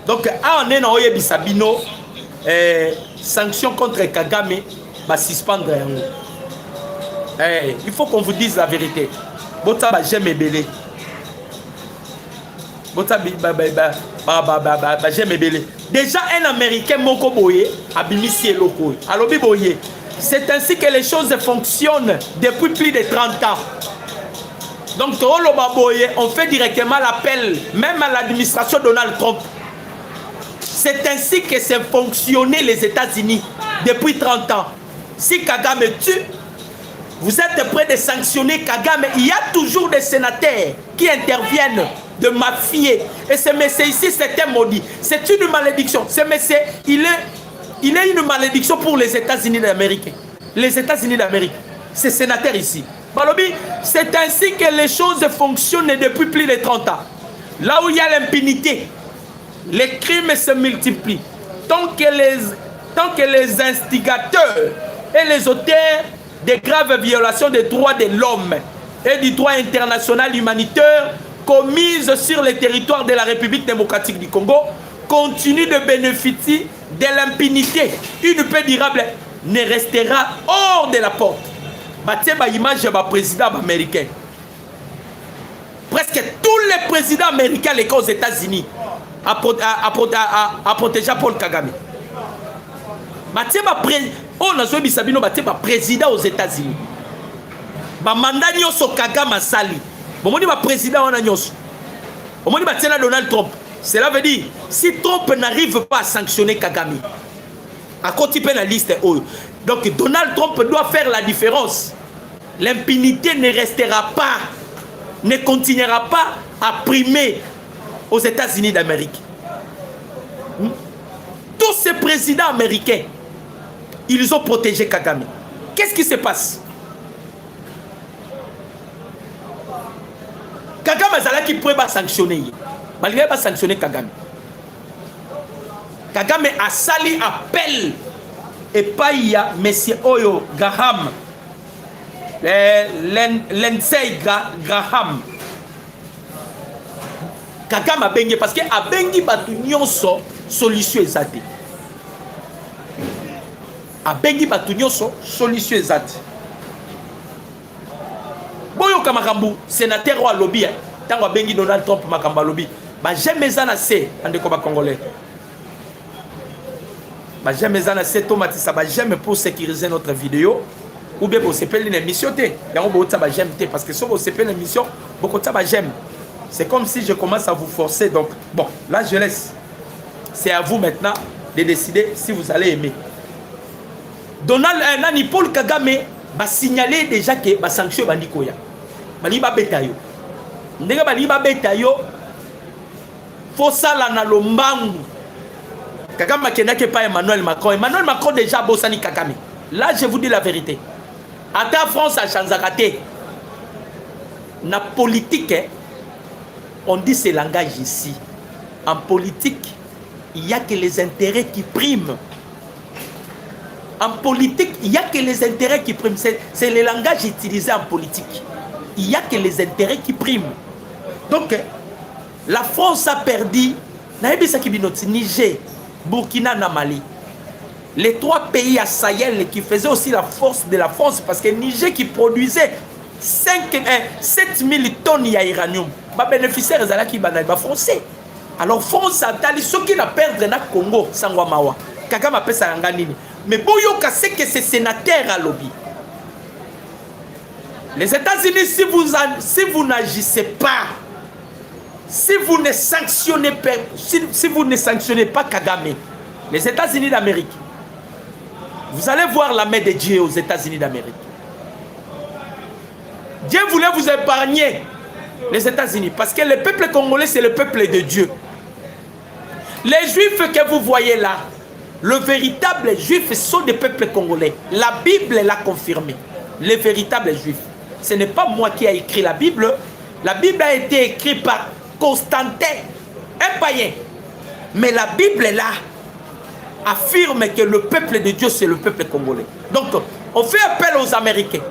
Donc on est na oyebisa bino sanction contre Kagame ba suspendre yango. Il faut qu'on vous dise la vérité. Bota ba j'aime belé. Bota ba j'aime belé. Déjà un américain moko boye abimisi eloko. Alobi boye. C'est ainsi que les choses fonctionnent depuis plus de 30 ans. Donc on fait directement l'appel même à l'administration Donald Trump. C'est ainsi que c'est fonctionné les États-Unis depuis 30 ans. Si Kagame tue, vous êtes prêts de sanctionner Kagame. Il y a toujours des sénateurs qui interviennent de mafier. Et ce monsieur ici, c'est un maudit. C'est une malédiction. Ce monsieur, il est une malédiction pour les États-Unis d'Amérique. Les États-Unis d'Amérique. Ce sénateur ici. Balobi, c'est ainsi que les choses fonctionnent depuis plus de 30 ans. Là où il y a l'impunité, les crimes se multiplient. Tant que les instigateurs et les auteurs de graves violations des droits de l'homme et du droit international humanitaire commises sur le territoire de la République démocratique du Congo continuent de bénéficier de l'impunité. Une paix durable ne restera hors de la porte. Bah, image du président américain. Presque tous les présidents américains, les cas aux États-Unis, à protéger Paul Kagame. On a joué Sabino président aux États-Unis. Mandat nyoso Kagame sali. Bon, on dit président on a nyoso. On dit Donald Trump. Cela veut dire si Trump n'arrive pas à sanctionner Kagame, à continuer la liste. Donc Donald Trump doit faire la différence. L'impunité ne restera pas, ne continuera pas à primer aux États-Unis d'Amérique. Tous ces présidents américains, ils ont protégé Kagame. Qu'est-ce qui se passe? Kagame Zala qui pourrait pas sanctionner. Malgré pas sanctionner Kagame. Kagame a sali appel. Et pas il y a monsieur Oyo Graham. Lindsey Graham. Kagame a bengi parce que a bengi batu nyonso solution ezate. A bengi batu nyonso solution ezate. Boyo kamakambu sénateur wa lobby tango bengi Donald Trump makamba lobby. Ba jamais zana se andeko ba congolais. Ba jamais zana se tomatisa ba jamais pour sécuriser notre vidéo. Ou bien pour s'appeler une émission, il y a un peu de j'aime parce que si vous s'appelle une émission, beaucoup de j'aime. C'est comme si je commence à vous forcer. Donc, bon, là, je laisse. C'est à vous maintenant de décider si vous allez aimer. Donald Nani Paul Kagame va signaler déjà que va sanction bandikoya. Bali ba betayo. Ndenge bali ba betayo. Faut ça la na lombangu. Kagame kenake pas Emmanuel Macron. Emmanuel Macron déjà bossani Kagame. Là, je vous dis la vérité. Ata France a chanzakate. Na politique, on dit ce langage ici. En politique, il n'y a que les intérêts qui priment. En politique, il n'y a que les intérêts qui priment. C'est le langage utilisé en politique. Il n'y a que les intérêts qui priment. Donc, la France a perdu Niger, Burkina, Mali. Les 3 pays à Sahel qui faisaient aussi la force de la France, parce que Niger qui produisait 7000 tonnes d'uranium, les bénéficiaires sont français. Alors France a dit ceux qui n'a perdu na Congo Sangwamawa. Kagame appelle ça nganini. Mais boyoka c'est que c'est sénateur à lobby. Les États-Unis, si vous n'agissez pas, si vous ne sanctionnez pas Kagame, les États-Unis d'Amérique, vous allez voir la main de Dieu aux États-Unis d'Amérique. Dieu voulait vous épargner, les États-Unis, parce que le peuple congolais, c'est le peuple de Dieu. Les Juifs que vous voyez là, le véritable Juif sont des peuples congolais. La Bible l'a confirmé. Les véritables Juifs. Ce n'est pas moi qui ai écrit la Bible. La Bible a été écrite par Constantin, un païen. Mais la Bible là affirme que le peuple de Dieu, c'est le peuple congolais. Donc, on fait appel aux Américains.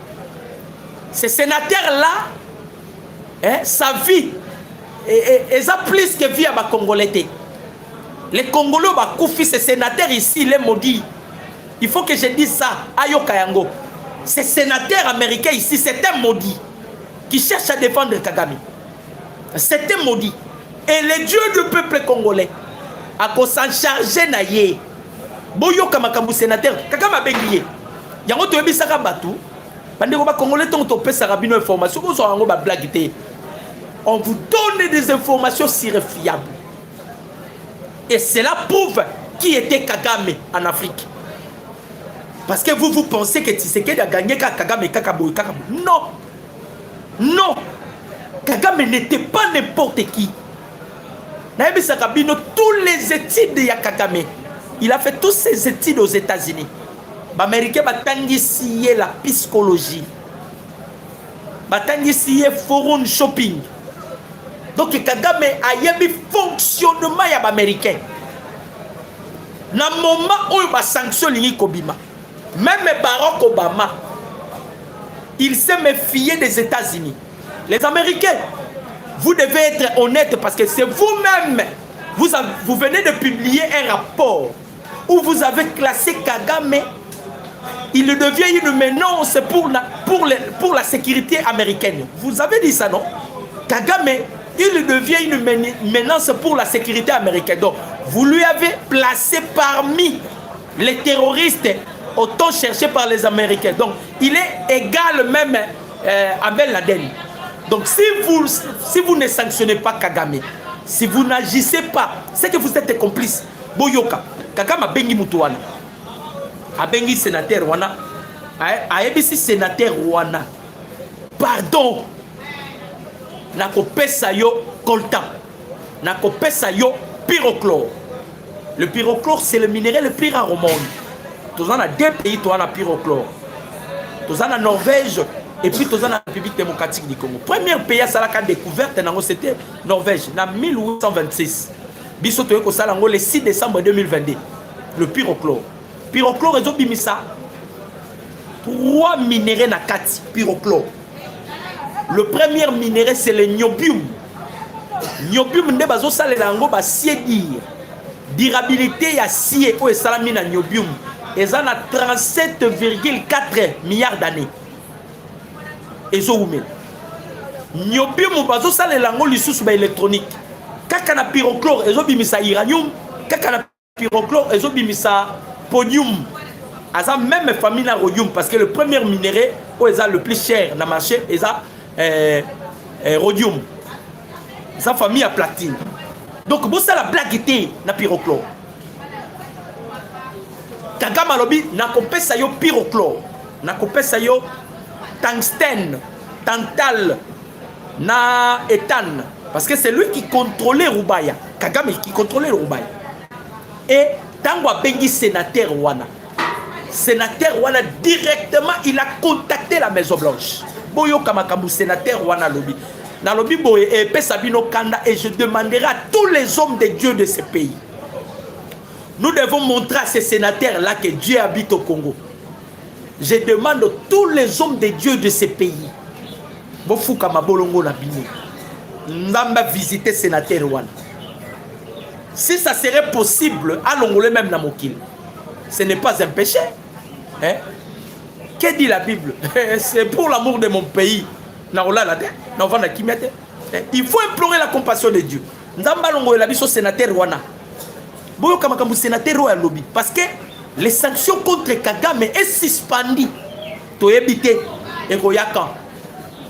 Ces sénateurs-là, hein, sa vie, et ça plus que vie à ma Congolais. Les Congolais, ces sénateurs ici, les maudits. Il faut que je dise ça à Yokayango. Ces sénateurs américains ici, c'est un maudit qui cherche à défendre Kagame. C'est un maudit. Et le Dieu du peuple congolais a s'en chargé naïe. Boyoka makambu sénateur, Kagame a bengié. Yango to ebisaka batu. Bandeko ba Congolais ton topé sarabino information. On vous donne des informations fiables. Et cela prouve qui était Kagame en Afrique. Parce que vous pensez que Tshisekedi a gagné Kagame et Kakabo. Non. Non. Kagame n'était pas n'importe qui. Tous les études de Kagame, il a fait toutes ses études aux États-Unis. Les Américains ont signé la psychologie. Ils ont signé forum shopping. Donc Kagame a eu un fonctionnement américain. Dans le moment où il a sanctionné Kobima, même Barack Obama, il s'est méfié des États-Unis. Les Américains, vous devez être honnête parce que c'est vous-même, vous venez de publier un rapport où vous avez classé Kagame. Il devient une menace pour la sécurité américaine. Vous avez dit ça, non? Kagame, il devient une menace pour la sécurité américaine. Donc, vous lui avez placé parmi les terroristes autant cherchés par les Américains. Donc, il est égal même à Ben Laden. Donc, si vous ne sanctionnez pas Kagame, si vous n'agissez pas, c'est que vous êtes complice. Boyoka, Kagame a bengi mutuana. A bengi sénateur wana. A ebisi sénateur wana. Pardon. Nakopesa yo coltan. Nakopesa yo pyrochlore. Le pyrochlore, c'est le minéral le plus rare au monde. Tous en a 2 pays, tu as le pyrochlore. Tous en a Norvège et puis tous en a la République démocratique du Congo. Premier pays à la découverte, c'était Norvège, en 1826. Bissoto Salango le 6 décembre 2022. Le pyrochlore. Pyrochlore, ils ont mis ça. 3 minéraux na kati pyrochlore. Le premier minéral, c'est le niobium. Niobium, ne bazo sale lango ba dire. Durabilité ya sié ou salami na niobium. Et ça a 37,4 milliards d'années. Et ça oumé. Niobium bazo sale lango lisusu ba électronique. Kaka na pyrochlore, ezo bimisa uranium. Kaka na pyrochlore, ezo bimisa podium. Asa même famille na rhodium parce que le premier minéral ou est le plus cher na marché est rhodium. sa famille à platine. Donc bon ça la blague était na pyrochlore. Kagame alobi na kopesa yo pyrochlore, na kopesa yo tungstène, tantal, na éthane, parce que c'est lui qui contrôlait Roubaya. Kagame qui contrôlait Roubaya. Et tango bengi sénateur wana. Sénateur wana directement il a contacté la Maison Blanche. Boyo kamakamu sénateur wana lobi. Na lobi boye et pesabino kanda et je demanderai à tous les hommes de Dieu de ce pays. Nous devons montrer à ces sénateurs là que Dieu habite au Congo. Je demande à tous les hommes de Dieu de ce pays. Bofuka mabolongo na bino. Namba visiter sénateur wana. Si ça serait possible, allons-le même dans Mokil. Ce n'est pas un péché. Hein? Que dit la Bible? C'est pour l'amour de mon pays. Il faut implorer la compassion de Dieu. Parce que les sanctions contre Kagame est suspendues.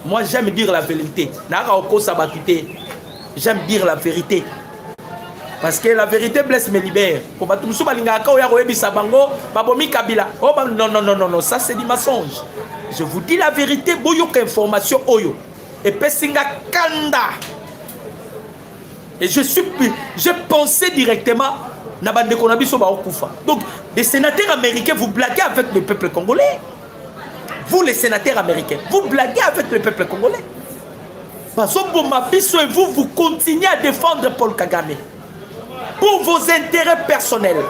Moi j'aime dire la vérité. J'aime dire la vérité. Parce que la vérité blesse me libère. Non, non, ça c'est du mensonge. Je vous dis la vérité, boyoka information oyo. Et pesinga kanda. Et je pensais directement na bande konabiso ba okufa. Donc, les sénateurs américains, vous blaguez avec le peuple congolais. Vous les sénateurs américains, vous blaguez avec le peuple congolais. Parce que vous continuez à défendre Paul Kagame. Pour vos intérêts personnels.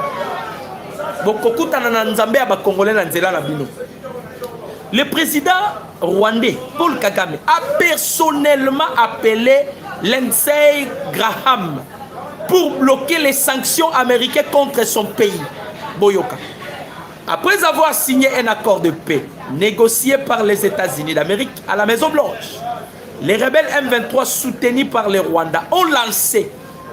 Le président rwandais, Paul Kagame, a personnellement appelé Lindsey Graham pour bloquer les sanctions américaines contre son pays, Boyoka. Après avoir signé un accord de paix négocié par les États-Unis d'Amérique à la Maison Blanche, les rebelles M23 soutenus par le Rwanda ont lancé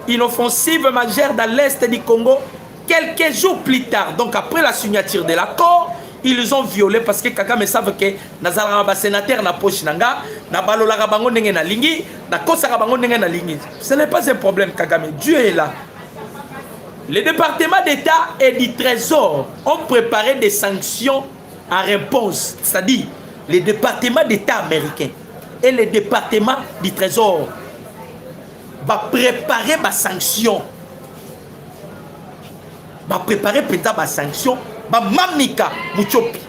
une offensive majeure dans l'est du Congo quelques jours plus tard. Donc après la signature de l'accord, ils ont violé parce que Kagame savent que Nazaraba sénateur na poche nanga na balola bango ndenge na lingi na kosaka bango ndenge na lingi. Ce n'est pas un problème Kagame, Dieu est là. Les départements d'État et du Trésor ont préparé des sanctions en réponse, c'est-à-dire les départements d'État américains et les départements du Trésor va préparer ma sanction. Va préparer peut-être ma sanction. Va mamika Muchopi.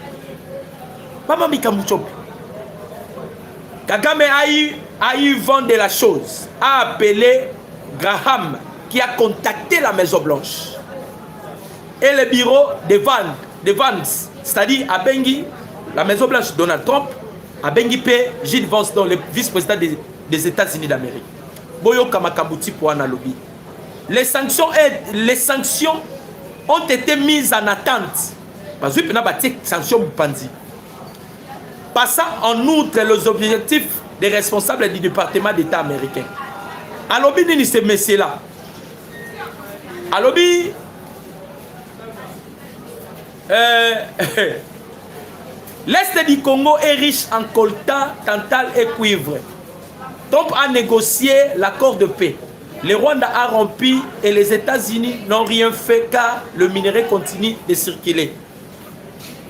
Va mamika Muchopi. Kagame a eu vent de la chose. A appelé Graham qui a contacté la Maison Blanche. Et le bureau de Vance, c'est-à-dire à Bengi, la Maison Blanche Donald Trump, à Bengi P. Gilles Vance, dont le vice-président des États-Unis d'Amérique. Les sanctions ont été mises en attente. Passant en outre les objectifs des responsables du département d'État américain. Alobi nini ce messieurs-là. Alobi l'Est du Congo est riche en coltan, tantal et cuivre. Trump a négocié l'accord de paix. Le Rwanda a rompu et les États-Unis n'ont rien fait car le minerai continue de circuler.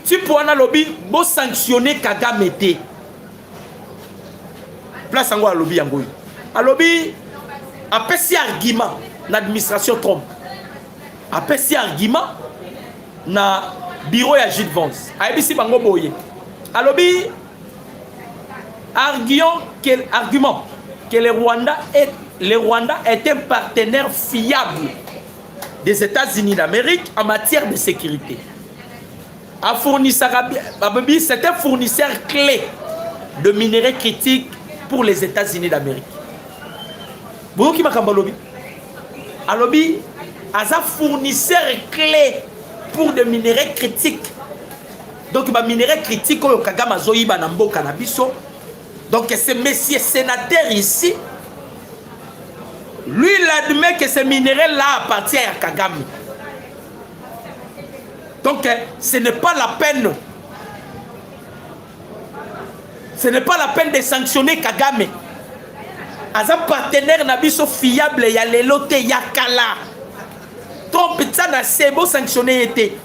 Si pour un lobby, vous sanctionnez Kagame. Place en à lobby en Goy. À lobby, après ces arguments, l'administration Trump. Après ces arguments, na bureau ya Gilles Vance. ABC bango boye. À lobby, argument que le Rwanda est un partenaire fiable des États-Unis d'Amérique en matière de sécurité. C'est un fournisseur clé de minerais critiques pour les États-Unis d'Amérique. Vous qui m'a lobby. À lobby, un fournisseur clé pour des minerais critiques. Donc, les minerais critiques, au Kagame Zoïba Nambo Canabiso. Donc, ce monsieur sénateur ici, lui, il admet que ce minerai-là appartient à Kagame. Donc, ce n'est pas la peine. Ce n'est pas la peine de sanctionner Kagame. aza partenaire na biso fiable ya lelo te ya kala trompe ça na sebo sanctionné été.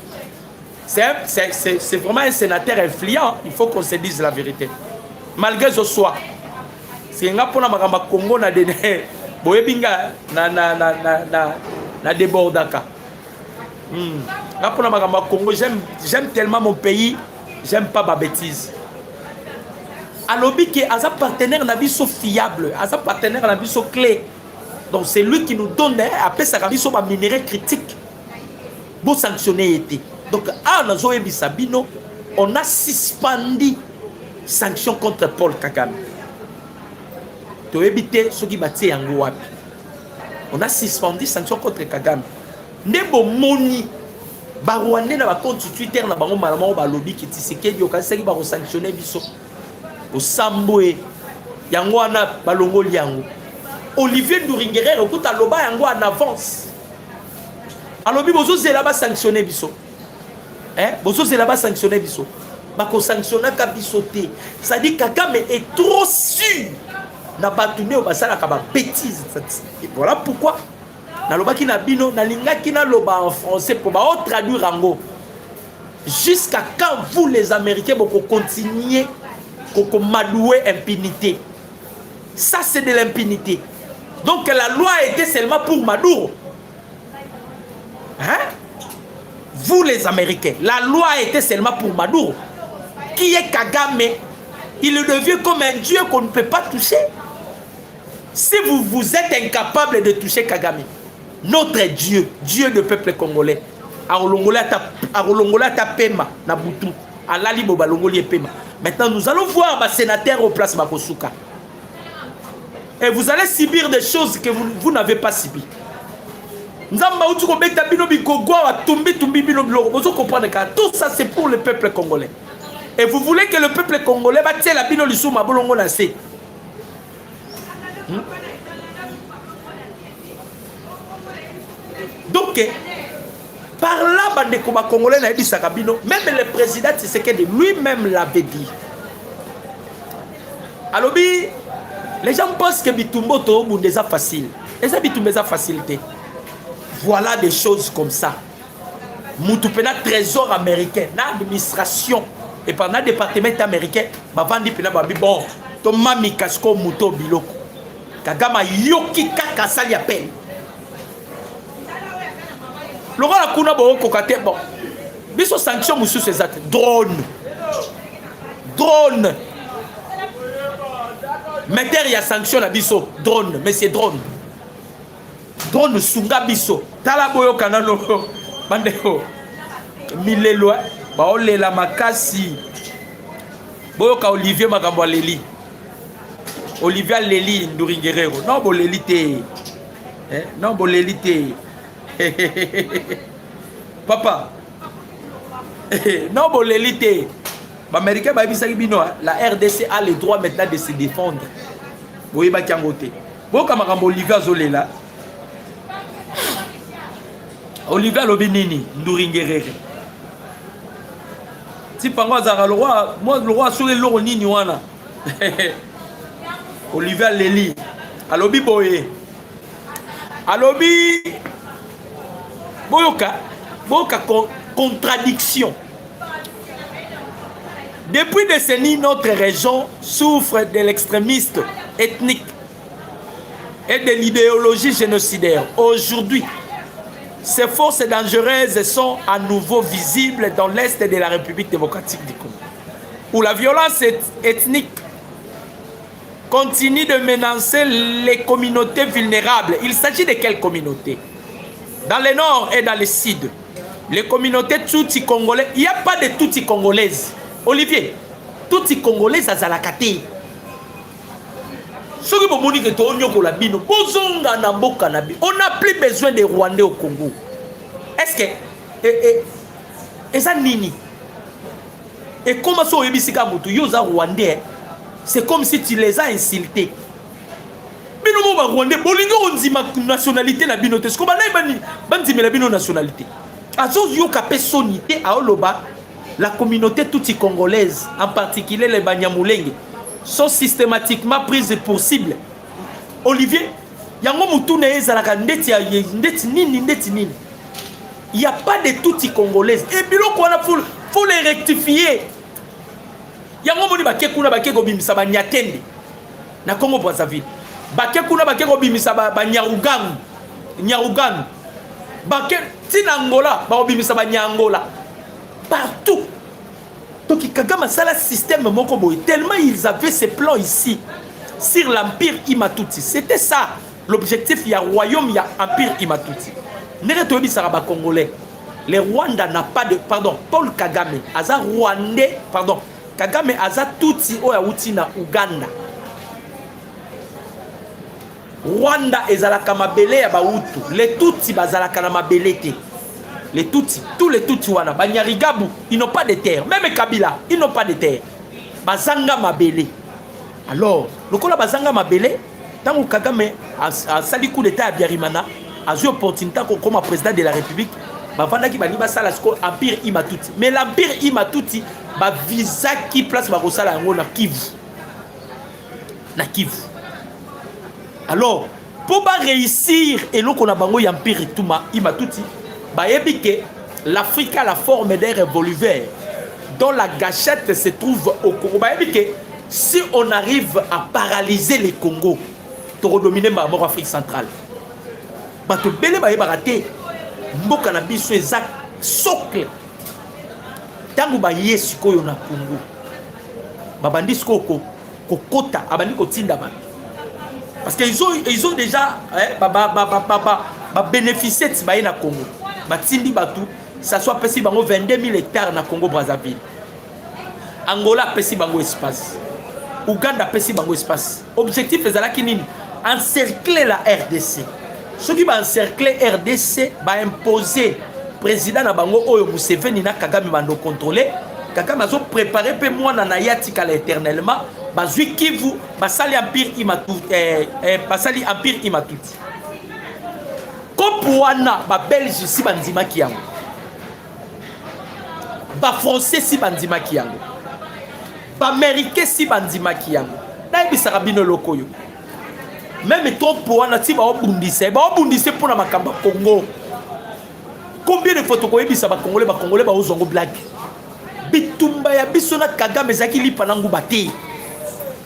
C'est vraiment un sénateur influent, il faut qu'on se dise la vérité. Malgré ce soit, c'est nga pona makamba Congo na dene boyebinga na débordaka. Nga pona makamba Congo, j'aime tellement mon pays, j'aime pas ma bêtise. Alobi qui est un partenaire na biso fiable, un partenaire na biso clé. Donc c'est lui qui nous donne après ça biso ba minerai critique. Bon sanctionner été. Donc, à Nazoé Bissabino, on a suspendu sanctions contre Paul Kagame. Tu éviter ce qui battait en Guapi. On a suspendu sanctions contre Kagame. Nebo Moni, Barouane na compte Twitter na bango malamo ba lobby qui tisekedi o kasi ba sanctionner biso. Au Samboué, yango ana balongo liango. Olivier Nduringere okuta loba yango en avance. Alobi bozo zela ba sanctionner biso. Bozo c'est là-bas sanctionné biso. Bako sanctionné ka bisoté. Ça dit Kagame est trop sûr. Na batouné au basala ka ba bêtise. Et voilà pourquoi na loba ki na bino na linga ki na loba en français pour ba traduire rango. Jusqu'à quand vous les Américains vous continuez qu'on madouer impunité. Ça c'est de l'impunité. Donc la loi était seulement pour Maduro. Hein? Vous les Américains, la loi était seulement pour Maduro. Qui est Kagame? Il devient comme un dieu qu'on ne peut pas toucher. Si vous êtes incapable de toucher Kagame, notre Dieu, Dieu du peuple congolais, maintenant nous allons voir ma sénateur au place Makosuka. Et vous allez subir des choses que vous n'avez pas subies. Tout ça c'est pour le peuple congolais. Et vous voulez que le peuple congolais va tirer la bino lisou ma bolongo na se. Donc par là bande ko ba congolais na dit Sakabino, même le président Tshisekedi lui-même l'avait dit. Alors les gens pensent que Bitumbo to bundeza facile. Et ça Bitumbeza facilité. Voilà des choses comme ça. Moutupena trésor américain, l'administration et pendant le département américain, bavandi pena babi bon, to mami kasko muto biloko. Kagama yoki kaka sali appel. Loro la kuna bo kokate bon. Biso sanction musu ces actes drone. Drone. Mettez il y a sanction à biso drone, mais c'est drone. Drone sunga biso tala boyo kanalo bandeko milelo ba olela makasi boyo ka Olivier makambo leli Olivier Leli Nduringerero non bo leli te non bo leli te papa non bo leli te ba américain ba bisaki bino la RDC a le droit maintenant de se défendre boye ba kiangote boyo ka makambo Olivier azolela Olivier Lobinini, Nduringerere. Si pango azara le roi, moi le roi sur le loro nini wana. Olivier Leli. Alobi boye. Alobi boyoka contradiction. Depuis des décennies, notre région souffre de l'extrémisme ethnique et de l'idéologie génocidaire. Aujourd'hui, ces forces dangereuses sont à nouveau visibles dans l'est de la République démocratique du Congo, où la violence ethnique continue de menacer les communautés vulnérables. Il s'agit de quelles communautés? Dans le nord et dans le sud, les communautés Tutsi congolaises, il n'y a pas de Tutsi congolaises. Olivier, Tutsi congolaises à Zalakate. On n'a plus besoin des Rwandais au Congo. Est-ce que... Et ça nini? Et comment ça Rwandais? C'est comme si tu les as insultés. Rwandais, nationalité na binote. C'est comme la nationalité. La communauté toute congolaise, en particulier les Banyamulenge, sont systématiquement prises pour cible. Olivier, yango mutune ezalaka ndeti nini. Il n'y a pas de touti congolaise. Et puis faut les rectifier. Yango moni bake kuna bake ko bimisa ba nyatende. Na Congo Brazzaville. Bake kuna bake ko bimisa ba Nyarugan. Bake tina Angola ba bimisa ba Nyangola. Partout. Donc Kagame ça le système moko boy tellement ils avaient ces plans ici sur l'empire Imatuti. C'était ça l'objectif, il y a royaume, il y a empire Imatuti. Neretobi Saraba Congolais. Le Rwanda n'a pas de pardon, Paul Kagame, Aza Rwandais, pardon. Kagame Aza Tutsi oya uti na Uganda. Rwanda ezalaka mabele ya bautu. Les Tutsi bazalaka na mabele te. Les Tutsi, tous les Tutsi wana, Banyarigabu, ils n'ont pas de terre. Même Kabila, ils n'ont pas de terre. Bazanga mabele. Alors, le kola bazanga mabele, tant que Kagame a sali coup d'état à Biarimana, a eu opportunité comme président de la République, bavanda ki baliba sala sko empire Imatuti. Mais l'empire Imatuti ba visa qui place ba kosala yango na Kivu. Na Kivu. Alors, pour ba réussir et l'on a bango empire Imatuti, l'Afrique a la forme d'un revolver dont la gâchette se trouve au Congo. Si on arrive à paralyser les Congo, tu redominer ma mort Afrique centrale. Tu peux pas rater. Mboka na biso ezak socle. Tangu ba yesiko yo na Congo. Babandi sko kokota abandi kotinda ba. Parce qu'ils ont déjà bénéficié de ce na Congo. Batindi Batu, ça soit pesi bango 22 000 hectares na Congo Brazzaville. Angola pesi bango espace. Uganda pesi bango espace. Objectif est là qui encercler la RDC. Ceux qui vont encercler RDC va imposer président na bango Oyo Museveni na Kagame bando contrôler. Kagame a préparé pe moi na nayati kala éternellement. Bazui Kivu, basali empire Imatuti, basali empire Imatuti. Kopouana, ba Belge si bandima kiango. Ba Français si bandima kiango. Ba Américain si bandima kiango. Naïbi sarabino lokoyo. Même trop pouana si ba obundise pour na makamba Congo. Combien de photocopies ça ba Congolais ba ozongo blague. Bitumba ya biso na Kagame zaki li panangu bate.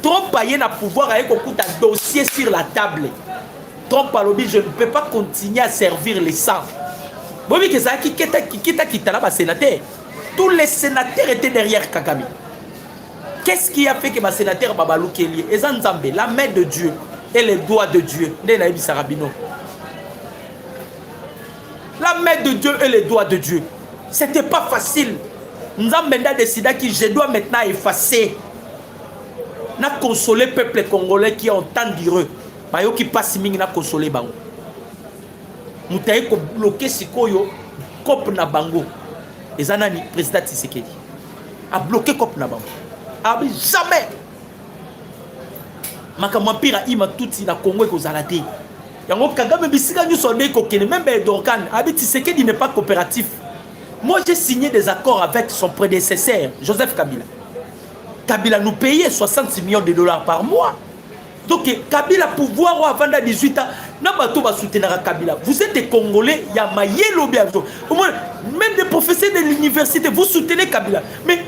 Trop payer na pouvoir avec un dossier sur la table. Trump a lobby, je ne peux pas continuer à servir les sangs. Vous voyez que ça qui là, sénateur. Tous les sénateurs étaient derrière Kagame. Qu'est-ce qui a fait que ma sénateur Babalou Kélié, Ezanzambe, la main de Dieu et les doigts de Dieu, la main de Dieu et les doigts de Dieu. C'était pas facile. Nzambenda a décidé que je dois maintenant effacer. Na consoler le peuple congolais qui entend dire eux. Bayo qui passe mingi na consoler bango. Mutaye ko bloquer sikoyo cop na bango. Ezanani président Tshisekedi a bloqué cop na bango. A jamais. Makamwa pira Imatuti na Congo ko zalate. Yango Kagame bisika ñu sondé ko kene même Dorkan abi Tshisekedi n'est pas coopératif. Moi j'ai signé des accords avec son prédécesseur Joseph Kabila. Kabila nous payait 66 millions de dollars par mois. Donc Kabila pouvoir avant 18 ans, n'a soutenir Kabila. Vous êtes des Congolais, il y a Mayelo bientôt. Même des professeurs de l'université, vous soutenez Kabila. Mais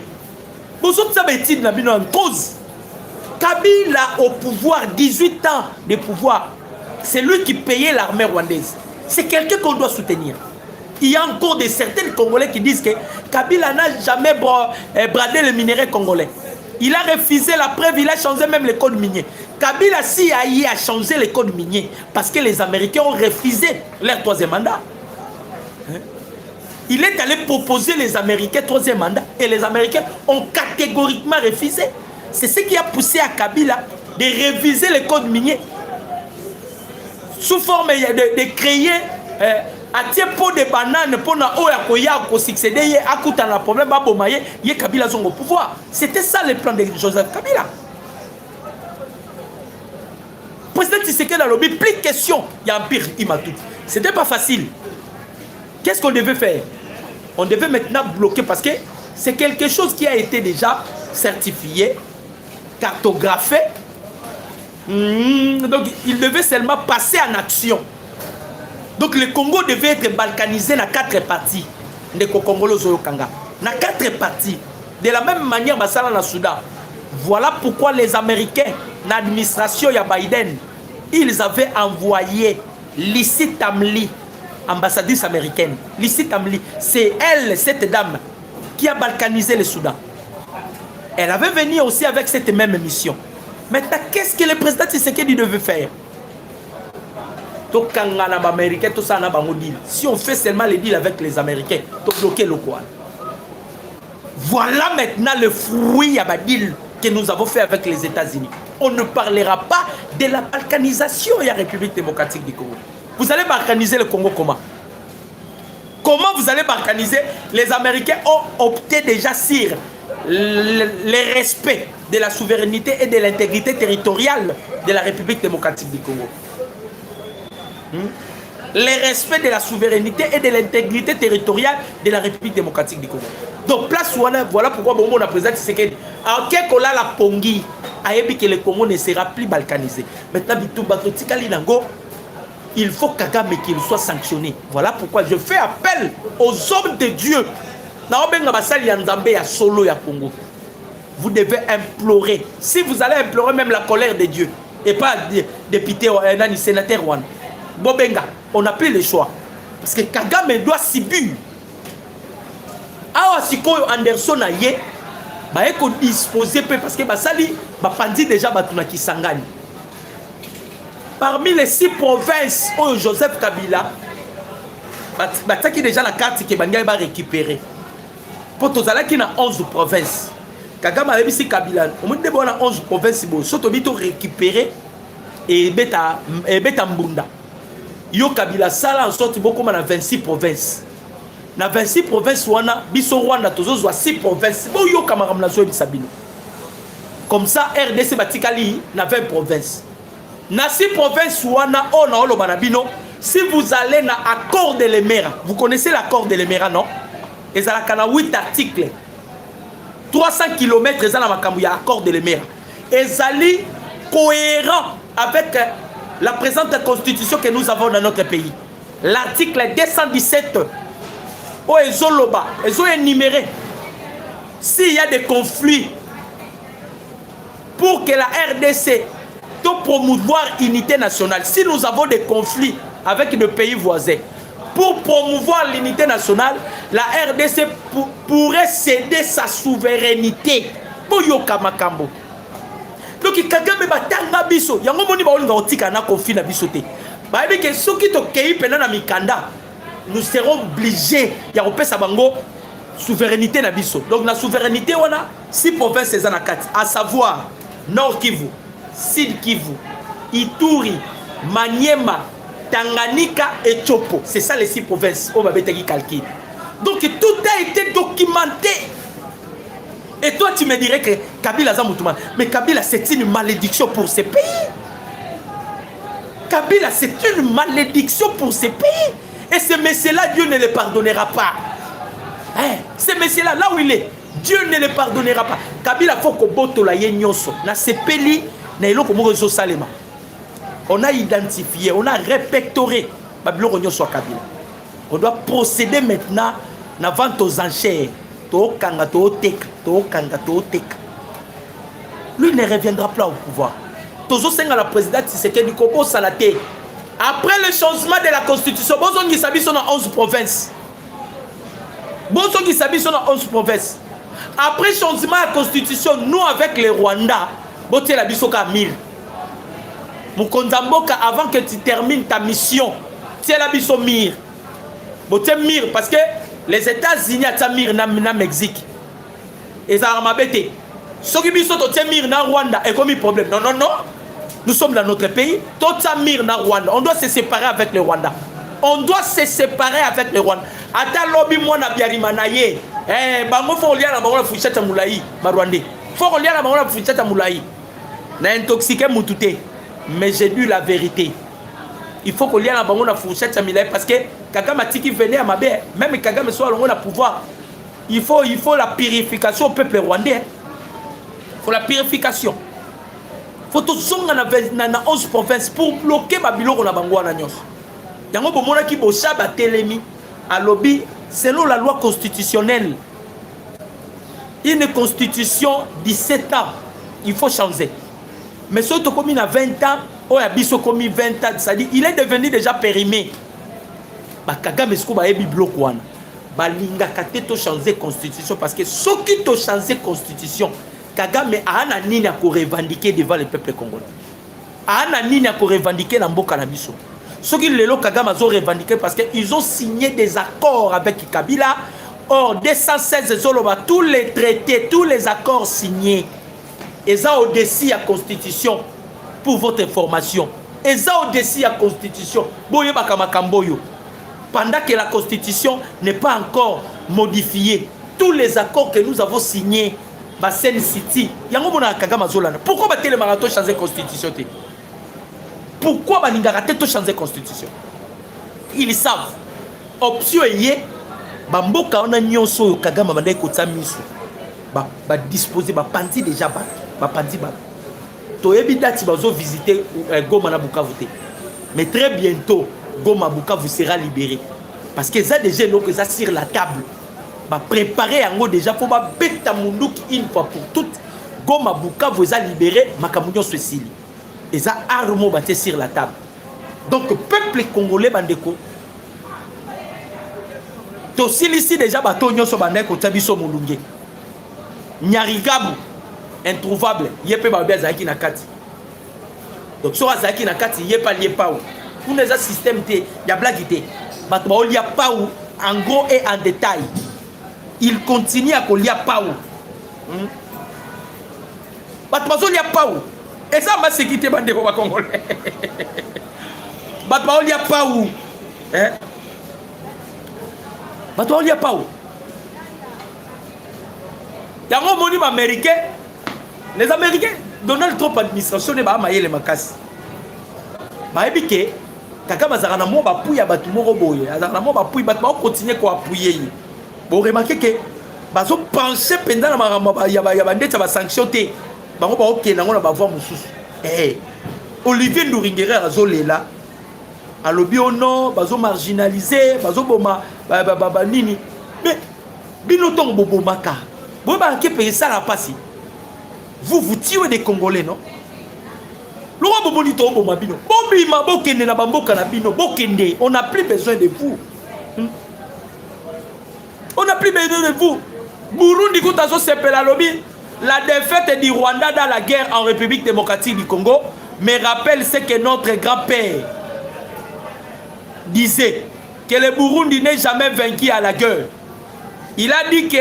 vous autres savez en cause. Kabila au pouvoir, 18 ans de pouvoir. C'est lui qui payait l'armée rwandaise. C'est quelqu'un qu'on doit soutenir. Il y a encore de certains Congolais qui disent que Kabila n'a jamais bradé le minerai congolais. Il a refusé la preuve, il a changé même le code minier. Kabila si a changé le code minier parce que les Américains ont refusé leur troisième mandat. Il est allé proposer les Américains troisième mandat et les Américains ont catégoriquement refusé. C'est ce qui a poussé à Kabila de réviser le code minier sous forme de créer à tiens pour des bananes pour na oya koya ko succéder à couta na problème ba bomaye ye Kabila sont au pouvoir. C'était ça le plan de Joseph Kabila. Président Tshisekedi a lobby plus de questions, il y a empire Imatuti. C'était pas facile. Qu'est-ce qu'on devait faire? On devait maintenant bloquer parce que c'est quelque chose qui a été déjà certifié, cartographié Donc il devait seulement passer en action. Donc le Congo devait être balkanisé dans 4 parties. De Congolo Zoyokanga. Dans 4 parties. De la même manière, Basala na Soudan. Voilà pourquoi les Américains, l'administration de Biden, ils avaient envoyé Lissi Tamli, ambassadrice américaine. Lissi Tamli, c'est elle, cette dame, qui a balkanisé le Soudan. Elle avait venu aussi avec cette même mission. Maintenant, qu'est-ce que le président Tshisekedi devait faire? Si on fait seulement les deals avec les Américains, on bloque le quoi. Voilà maintenant le fruit à deal que nous avons fait avec les États-Unis. On ne parlera pas de la balkanisation de la République démocratique du Congo. Vous allez balkaniser le Congo comment? Comment vous allez balkaniser? Les Américains ont opté déjà sur le respect de la souveraineté et de l'intégrité territoriale de la République démocratique du Congo. Le respect de la souveraineté et de l'intégrité territoriale de la République démocratique du Congo. Donc, place voilà pourquoi on a présenté ce qu'il a la Pongi a dit que le Congo ne sera plus balkanisé. Maintenant, il faut Kagame qu'il soit sanctionné. Voilà pourquoi je fais appel aux hommes de Dieu. Vous devez implorer. Si vous allez implorer même la colère de Dieu et pas député, sénateur, Bobenga, on n'a plus le choix. Parce que Kagame doit subir. Alors, si Anderson a yé, il faut disposer parce que Basali a déjà Batuna Sangani. Parmi les 6 provinces où Joseph Kabila a déjà la carte que Bangay va récupérer. Pour tous ceux qui ont 11 provinces. Kagame a dit Kabila, on a 11 provinces, surtout récupérer et beta Mbunda. Yo Kabila sala en sorte beaucoup dans 26 provinces. Dans 26 provinces wana biso Rwanda tozo 6 provinces. Bo yo kamaram na zo bisabino. Comme ça RDC batikali na 20 provinces. Na 6 provinces wana on na olo banabino. Si vous allez na accord de l'Emera, vous connaissez l'accord de l'Emera non? Et ça a 8 articles. 300 km et ça na makambu ya accord de l'Emera. Et zali cohérent avec la présente constitution que nous avons dans notre pays. L'article 217, où ils ont énuméré s'il y a des conflits pour que la RDC doit promouvoir l'unité nationale. Si nous avons des conflits avec des pays voisins, pour promouvoir l'unité nationale, la RDC pourrait céder sa souveraineté. Pour Yokamakambo. Donc Kagame batanga biso yango moni baolinga otika na conflit na biso te ba bi ke soki to kei pena na mikanda nous serons obligés ya kopesa bango souveraineté na biso. Donc la souveraineté wana 6 provinces za na 4 à savoir Nord Kivu, Sud Kivu, Ituri, Maniema, Tanganyika et Chopo. C'est ça les 6 provinces au babetaki calcul. Donc tout a été documenté. Et toi, tu me dirais que Kabila Zamoutouman, mais Kabila, c'est une malédiction pour ces pays. Kabila, c'est une malédiction pour ces pays. Et ce monsieur-là, Dieu ne le pardonnera pas. Hein? Ce monsieur-là, là où il est, Dieu ne le pardonnera pas. Kabila, il faut que Botola Yenyoso, na ces pays, on a identifié, on a répertorié Babylon Yenyoso Kabila. On doit procéder maintenant à la vente aux enchères. Lui ne reviendra pas au pouvoir. Toujours à la présidente Tshisekedi Kobo Salate. Après le changement de la constitution, Bozon Gisabi sont dans 11 provinces. Bozon Gisabi sont dans 11 provinces. Après le changement de la constitution, nous avec les Rwandais, Boté la Bisoka 1000. Mukondamboka, avant que tu termines ta mission, tiens la Biso Mir. Boté Mir, parce que les États-Unis ont mis na Mexique. Et ça m'a bêté. Ceux qui sont mis na Rwanda et comme problème. Non, non, non. Nous sommes dans notre pays. Tout ça mis na Rwanda. On doit se séparer avec le Rwanda. On doit se séparer avec le Rwanda. Ata lobby moi na biarimanaye. Bango faut lier na bango na fuchata moulayi, Rwandais. Faut lier na bango na fuchata moulayi. Na intoxiqué mutute. Mais j'ai dit la vérité. Il faut qu'on y ait un bango na fourchette Milaï parce que Kagame a dit qu'il venait à ma belle. Même Kagame soit le pouvoir. Il faut la purification au peuple rwandais. Il faut la purification. Il faut tozonga na 11 provinces pour bloquer babiloko na bango wana nyonso. Yango bomonaki bosa batelemi alobi selon la loi constitutionnelle. Une constitution 17 ans, il faut changer. Mais si tu as commis à 20 ans, ou à biso commis 20 ans, c'est-à-dire il est devenu déjà périmé. Bah Kagame sko ba ebi bloc wana. Ba linga kate to changer constitution parce que ceux qui to changer constitution, Kagame a na nini ko revendiquer devant le peuple congolais. A na nini ko revendiquer na mboka na biso. Ceux qui lelo Kagame a revendiqué parce que ils ont signé des accords avec Kabila. Or 216 zoloba tous les traités, tous les accords signés. Et ça au-dessus de la constitution pour votre information. Et ça au-dessus de la constitution. Pendant que la constitution n'est pas encore modifiée, tous les accords que nous avons signés, pourquoi le marathon changer la constitution? Pourquoi changer la constitution? Ils savent. Option est bamboka on a nyonso Kagame bandai kotsa miso. Ba disposer ba pandi déjà ba pandi ba. Toyebi dati bazo visiter Goma na Bukavu te. Mais très bientôt Goma Bukavu sera libéré parce que ça déjà donc ça sur la table. Ba préparer yango déjà pour ba beta munduki une fois pour toutes. Goma Bukavu sera libéré makamunyo swesili. Et ça armo ba sur la table. Donc peuple congolais bandeko ici déjà bato nyonso bandai ko tabiso mulunge. Nyarigabu introuvable yepe ba bia zaki na kati. Donc so zaki na kati yepa liepa ou. Pour les système te ya blague te. Bato ba olia pa ou en gros et en détail. Il continue à kolia pa ou. Bato ba olia pa ou. Et ça ma sécurité bande ko ba congolais. Bato ba olia pa ou. Hein? Mais toi, il n'y a pas où. Il y a un monument américain. Les Américains, Donald Trump administration, ils ont les macasses. Mais ils Kagame azana mo ba puya batu moko boye. Azana mo ba puya batu ba continuer ko appuyer. Bon remarquez que bazo penser pendant la maramba ya ba ndeta ba sanction te. Bango ba OK nango na ba voix mususu. Olivier Nduringere azolela. Alobi ono bazo marginalisé, bazo boma nini. Mais bino ton bobo maka. Boba ke payer ça la passe. Vous tuez des Congolais non? Le roi bobo ni to boma bino. Bobi ma bokende na bamboka na bino, bokende. On n'a plus besoin de vous. On n'a plus besoin de vous. Burundi koutazo sepela lobi. La défaite du Rwanda dans la guerre en République démocratique du Congo me rappelle ce que notre grand-père disait, que le Burundi n'est jamais vaincu à la guerre. Il a dit que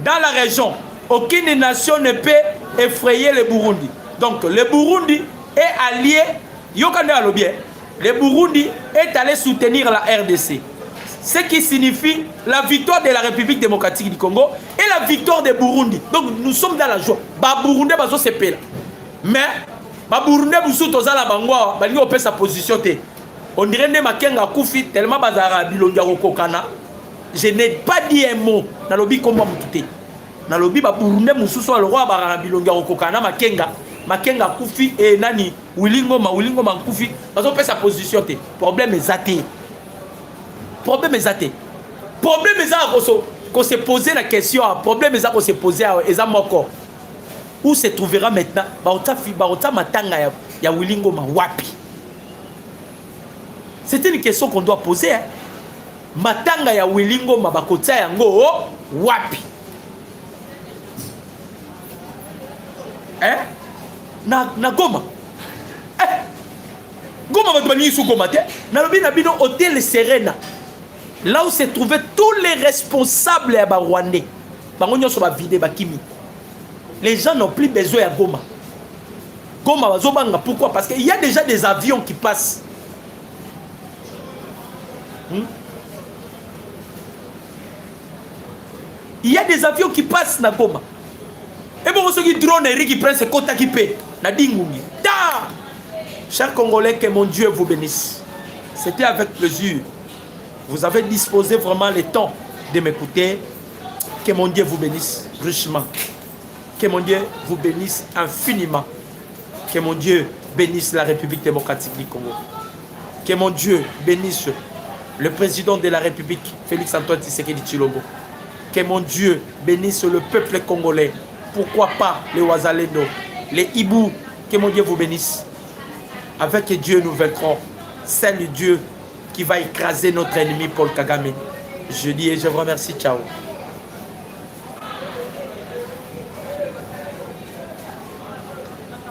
dans la région, aucune nation ne peut effrayer le Burundi. Donc le Burundi est allié, le Burundi est allé soutenir la RDC. Ce qui signifie la victoire de la République démocratique du Congo et la victoire des Burundi. Donc nous sommes dans la joie. Ba Burundi bazo sepela. Mais ba Burundi busu tozala bangwa balingo opé sa position te. On dirait que Makenga Koufi tellement bazara bilonga kokana. Je n'ai pas dit un mot dans lobby comme mutute. Dans lobby ba Burundi mususu le roi bazara bilonga kokana Makenga Koufi et nani Wilingo ma Koufi bazo opé sa position te. Problème est Problème est Problème est qu'on se posait la question. Problème est qu'on se posait à Ezamoko. Où se trouvera maintenant Baota Matanga ya Wilingo ma wapi. C'est une question qu'on doit poser. Hein. Matanga ya Wilingo ma bakota yango wapi. Hein? Na Goma. Goma va devenir sous Goma. Na lobi na bino hôtel Serena. Là où se trouvaient tous les responsables à Rwandais. Les gens n'ont plus besoin de Goma. Goma, pourquoi? Parce qu'il y a déjà des avions qui passent. Il y a des avions qui passent na Goma. Et bon, ceux qui drone et qui prennent ce quota qui paient. Chers Congolais, que mon Dieu vous bénisse. C'était avec plaisir. Vous avez disposé vraiment le temps de m'écouter. Que mon Dieu vous bénisse richement. Que mon Dieu vous bénisse infiniment. Que mon Dieu bénisse la République démocratique du Congo. Que mon Dieu bénisse le président de la République, Félix-Antoine Tshisekedi Tshilombo. Que mon Dieu bénisse le peuple congolais. Pourquoi pas les Ouazalendo, les Hibou. Que mon Dieu vous bénisse. Avec Dieu nous vaincrons. C'est le Dieu qui va écraser notre ennemi Paul Kagame. Je dis et je vous remercie. Ciao.